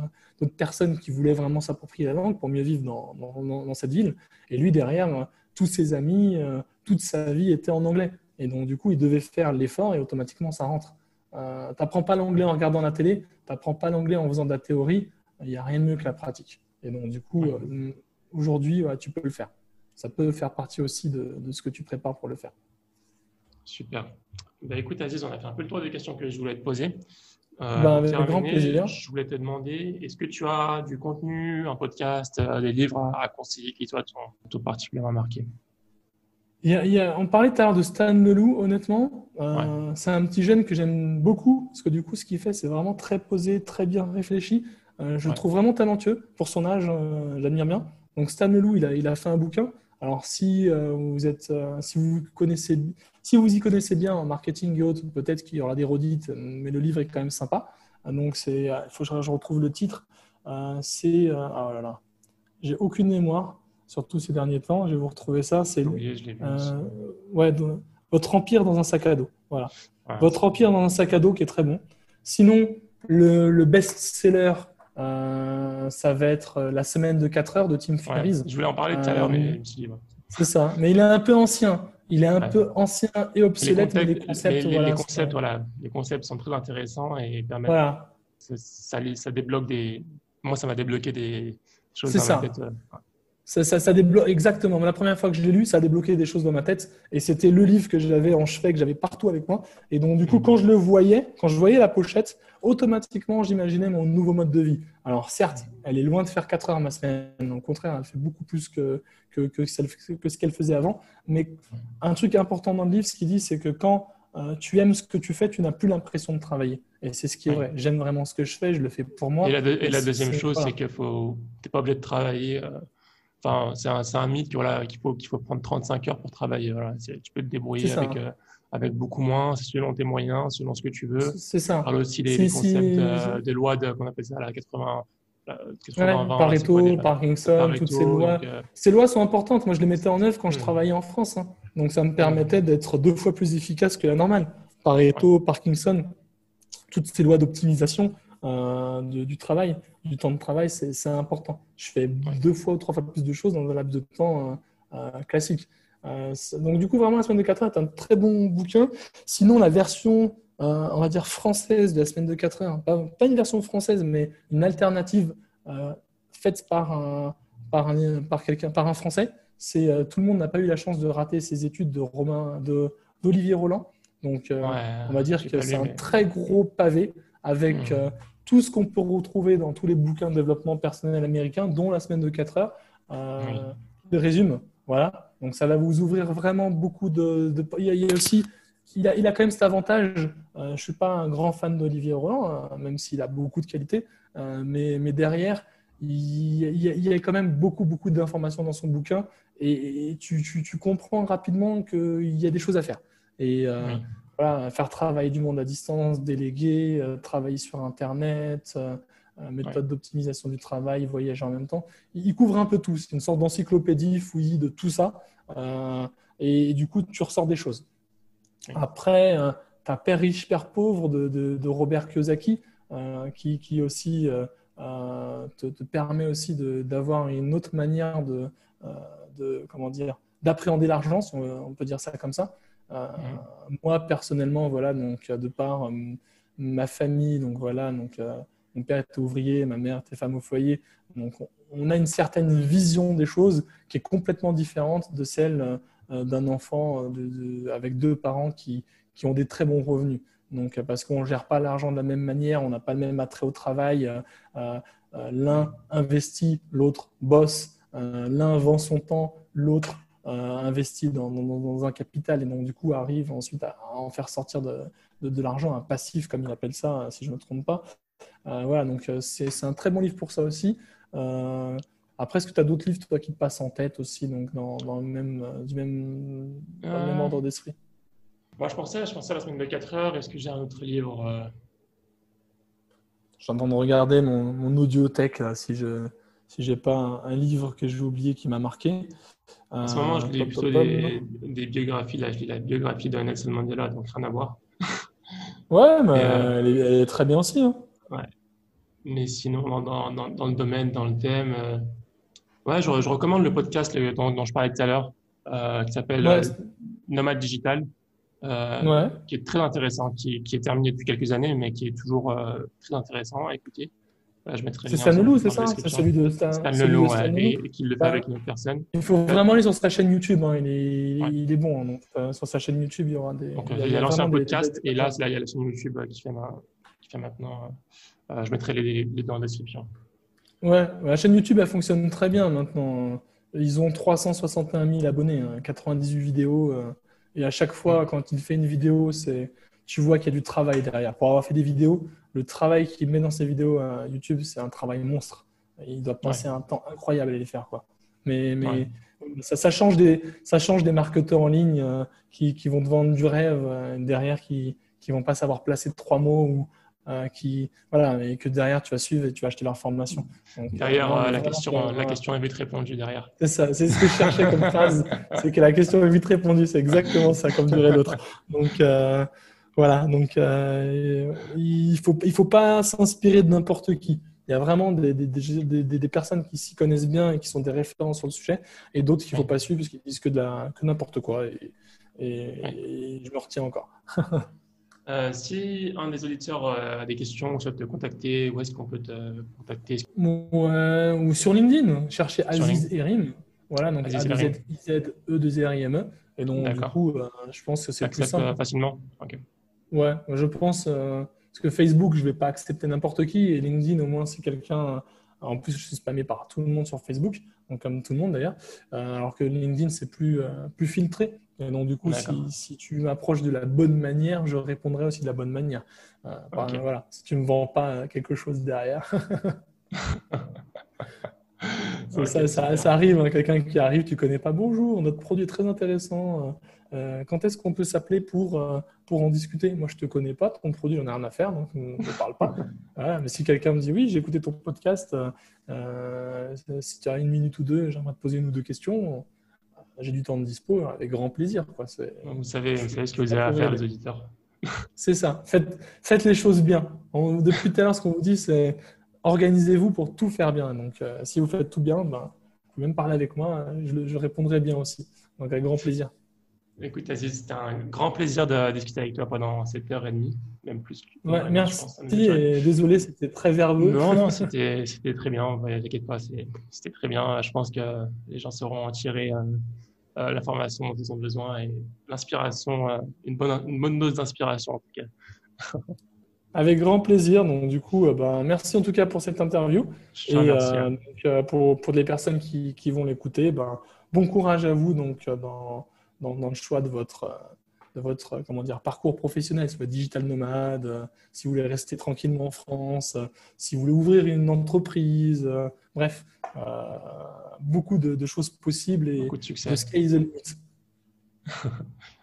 personnes qui voulaient vraiment s'approprier la langue pour mieux vivre dans cette ville. Et lui, derrière, tous ses amis, toute sa vie était en anglais. Et donc, du coup, il devait faire l'effort et automatiquement, ça rentre. Tu n'apprends pas l'anglais en regardant la télé, tu n'apprends pas l'anglais en faisant de la théorie. Il n'y a rien de mieux que la pratique. Et donc, du coup, aujourd'hui, tu peux le faire. Ça peut faire partie aussi de ce que tu prépares pour le faire. Super. Bah, écoute, Aziz, on a fait un peu le tour des questions que je voulais te poser. Pour Avec grand terminer, plaisir. je voulais te demander, est-ce que tu as du contenu, un podcast, des livres à conseiller qui toi t'ont particulièrement marqué? On parlait tout à l'heure de Stan Leloup, honnêtement. Ouais, C'est un petit jeune que j'aime beaucoup, parce que du coup, ce qu'il fait, c'est vraiment très posé, très bien réfléchi. Je le ouais, trouve vraiment talentueux. Pour son âge, j'admire bien. Donc Stan Leloup, il a fait un bouquin. Alors si vous y connaissez bien en marketing et autres, peut-être qu'il y aura des redites, mais le livre est quand même sympa. Donc il faut que je retrouve le titre. Oh là là, j'ai aucune mémoire, surtout ces derniers temps. Je vais vous retrouver ça. C'est j'ai oublié, je l'ai vu aussi. euh, ouais, Votre empire dans un sac à dos. Voilà. Ouais, Votre empire dans un sac à dos qui est très bon. Sinon, le best-seller, ça va être La semaine de 4 heures de Tim ouais. Ferriss. Je voulais en parler tout à l'heure, mais Euh, je me suis dit, ouais. c'est ça. Mais il est un peu ancien. Il est un Ouais. peu ancien et obsolète, mais les concepts, Les voilà. concepts, voilà, les concepts sont très intéressants et permettent, Voilà. ça débloque moi, ça m'a débloqué des choses C'est dans ma tête. ça. Ça débloque exactement. La première fois que je l'ai lu, ça a débloqué des choses dans ma tête. Et c'était le livre que j'avais en chevet, que j'avais partout avec moi. Et donc, du coup, quand je le voyais, quand je voyais la pochette, automatiquement, j'imaginais mon nouveau mode de vie. Alors, certes, elle est loin de faire 4 heures ma semaine. Au contraire, elle fait beaucoup plus que ce qu'elle faisait avant. Mais un truc important dans le livre, ce qu'il dit, c'est que quand tu aimes ce que tu fais, tu n'as plus l'impression de travailler. Et c'est ce qui est Ouais. vrai. J'aime vraiment ce que je fais, je le fais pour moi. Et la deuxième chose, c'est Voilà. que t'es pas obligé de travailler. Enfin, c'est un mythe voilà, qu'il faut prendre 35 heures pour travailler. Voilà. Tu peux te C'est débrouiller ça. avec beaucoup moins, selon tes moyens, selon ce que tu veux. C'est Il parle ça. aussi des Si, concepts si, des lois qu'on appelle ça la 80, ouais, 20, là, c'est quoi Pareto, déjà? Parkinson, toutes Pareto. Donc, ces lois sont importantes. Moi, je les mettais en œuvre quand je hmm, travaillais en France, hein. Donc, ça me hmm, permettait d'être 2 fois plus efficace que la normale. ouais, Pareto, Parkinson, toutes ces lois d'optimisation du travail, du temps de travail, c'est important. Je fais ouais, 2 fois ou 3 fois plus de choses dans un laps de temps classique. Donc, du coup, vraiment, la semaine de 4 heures est un très bon bouquin. Sinon, la version, on va dire, française de la semaine de 4 heures, pas une version française, mais une alternative euh, faite par un Français. C'est Tout le monde n'a pas eu la chance de rater ses études d'Olivier Roland. Donc, ouais, on va dire j'ai que pas c'est lu, un mais très gros pavé avec hmm, tout ce qu'on peut retrouver dans tous les bouquins de développement personnel américains, dont la semaine de 4 heures. oui, Le résume. Voilà. Donc, ça va vous ouvrir vraiment beaucoup il y a aussi, il a quand même cet avantage. Je ne suis pas un grand fan d'Olivier Roland, même s'il a beaucoup de qualités. Mais derrière, il y a quand même beaucoup d'informations dans son bouquin et tu comprends rapidement qu'il y a des choses à faire. Et oui, voilà, faire travailler du monde à distance, déléguer, travailler sur Internet, ouais, méthode d'optimisation du travail, voyager en même temps. Il couvre un peu tout. C'est une sorte d'encyclopédie fouillie de tout ça. Euh, et du coup, tu ressors des choses. oui, Après, tu as Père riche, Père pauvre de Robert Kiyosaki, qui aussi te permet aussi d'avoir une autre manière comment dire, d'appréhender l'argent, si on peut dire ça comme ça. Euh, hmm, Moi, personnellement, voilà, donc de par ma famille, donc voilà, mon père était ouvrier, ma mère était femme au foyer. Donc, on a une certaine vision des choses qui est complètement différente de celle d'un enfant avec deux parents qui ont des très bons revenus. Donc, parce qu'on ne gère pas l'argent de la même manière, on n'a pas le même attrait au travail. L'un investit, l'autre bosse. L'un vend son temps, l'autre investit dans un capital et donc du coup arrive ensuite à en faire sortir de l'argent, un passif comme il appelle ça, si je ne me trompe pas. Voilà, donc c'est un très bon livre pour ça aussi. Après, est-ce que tu as d'autres livres toi, qui te passent en tête aussi, donc dans le même, dans le même Euh, ordre d'esprit? Moi, je pensais à la semaine de 4 heures. Est-ce que j'ai un autre livre Je suis en train de regarder mon audiothèque là, si j'ai pas un livre que j'ai oublié qui m'a marqué. En ce moment, je lis Pop, plutôt pop, pop. des biographies. Là, je lis la biographie de Nelson Mandela, donc rien à voir. Ouais, mais Et, elle est très bien aussi, hein. ouais. Mais sinon, dans le domaine, dans le thème, ouais, je recommande le podcast dont je parlais tout à l'heure, qui s'appelle Ouais, Nomade Digital, ouais. qui est très intéressant, qui est terminé depuis quelques années, mais qui est toujours très intéressant à écouter. Je mettrai le C'est lien Sanelou, c'est dans la ça? C'est description. Stan celui de Leloup, ouais, Sanelou? et qu'il le fait avec Bah, une autre personne. il faut Euh, vraiment aller sur sa chaîne YouTube, hein. ouais. Il est bon, hein. Donc, sur sa chaîne YouTube, il y aura Donc, il il y y a a l'ancien vraiment podcast, des et bonnes là, infos. il y a la chaîne YouTube qui fait maintenant. Je mettrai les dans la description. Ouais, la chaîne YouTube, elle fonctionne très bien maintenant. Ils ont 361 000 abonnés, hein, 98 vidéos. Et à chaque fois, Mm. quand il fait une vidéo, tu vois qu'il y a du travail derrière. Pour avoir fait des vidéos, le travail qu'il met dans ses vidéos à YouTube, c'est un travail monstre. Il doit Ouais, passer un temps incroyable à les faire, quoi. ouais. Mais ça change des marketeurs en ligne qui vont te vendre du rêve derrière, qui vont pas savoir placer trois mots ou voilà, et que derrière tu vas suivre et tu vas acheter leur formation. Donc, Derrière, non, on est vraiment la question est vite répondue derrière. c'est ça, c'est ce que je cherchais comme phrase, c'est que la question est vite répondue, c'est exactement ça, comme dirait l'autre. Donc, voilà, donc il faut pas s'inspirer de n'importe qui. Il y a vraiment des personnes qui s'y connaissent bien et qui sont des références sur le sujet, et d'autres qu'il ne faut Oui, pas suivre parce qu'ils disent que n'importe quoi, oui. et je me retiens encore. Si un des auditeurs a des questions ou souhaite te contacter, où est-ce qu'on peut te contacter Ou sur LinkedIn, cherchez sur Aziz LinkedIn? Erim. Voilà, donc Aziz Elarine. A2ZIZE2RIME. Et donc, du D'accord. coup, je pense que c'est le plus T'acceptes simple. facilement? Ok. Ouais, je pense. Parce que Facebook, je vais pas accepter n'importe qui. Et LinkedIn, au moins, c'est quelqu'un. En plus, je suis spammé par tout le monde sur Facebook, donc comme tout le monde d'ailleurs. Alors que LinkedIn, c'est plus filtré. Et donc, du coup, D'accord. si tu m'approches de la bonne manière, je répondrai aussi de la bonne manière. Ok. Voilà, si tu me vends pas quelque chose derrière. C'est Ok, ça, super. ça arrive, hein, quelqu'un qui arrive, tu connais pas. Bonjour, notre produit est très intéressant. Quand est-ce qu'on peut s'appeler pour en discuter? Moi, je te connais pas, ton produit, j'en ai rien à faire, donc ne me parle pas. Voilà, mais si quelqu'un me dit oui, j'ai écouté ton podcast, si tu as une minute ou deux, j'aimerais te poser une ou deux questions, j'ai du temps de dispo, avec grand plaisir, quoi. Vous savez ce que Je suis vous là avez à pour faire, aider. les auditeurs. C'est ça. Faites les choses bien. Depuis tout à l'heure, ce qu'on vous dit, c'est organisez-vous pour tout faire bien. Donc, si vous faites tout bien, ben, vous pouvez même parler avec moi. Je répondrai bien aussi. Donc, avec grand plaisir. Écoute, Aziz, c'était un grand plaisir de discuter avec toi pendant 7h30, même plus qu'une heure Ouais, et demie, je merci pense, ça nous a duré. et désolé, c'était très verbeux. Non, non, c'était très bien. Ouais, t'inquiète pas, c'était très bien. Je pense que les gens sauront en tirer l'information dont ils ont besoin et l'inspiration, une bonne dose d'inspiration en tout cas. Avec grand plaisir. Donc, du coup, ben, merci en tout cas pour cette interview. Je te Et remercie. Hein. pour les personnes qui vont l'écouter, ben, bon courage à vous donc, dans le choix de votre comment dire, parcours professionnel, soit digital nomade, si vous voulez rester tranquillement en France, si vous voulez ouvrir une entreprise, bref, beaucoup de choses possibles et Beaucoup de de succès. sky is the limit.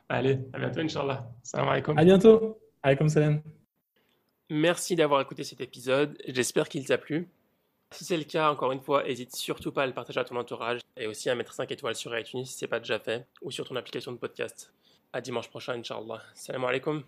Allez, à bientôt, Inch'Allah. Salam À alaikum. bientôt. Alaikum salam. Merci d'avoir écouté cet épisode. J'espère qu'il t'a plu. Si c'est le cas, encore une fois, n'hésite surtout pas à le partager à ton entourage et aussi à mettre 5 étoiles sur iTunes si ce n'est pas déjà fait ou sur ton application de podcast. À dimanche prochain, Inch'Allah. Salam alaikum.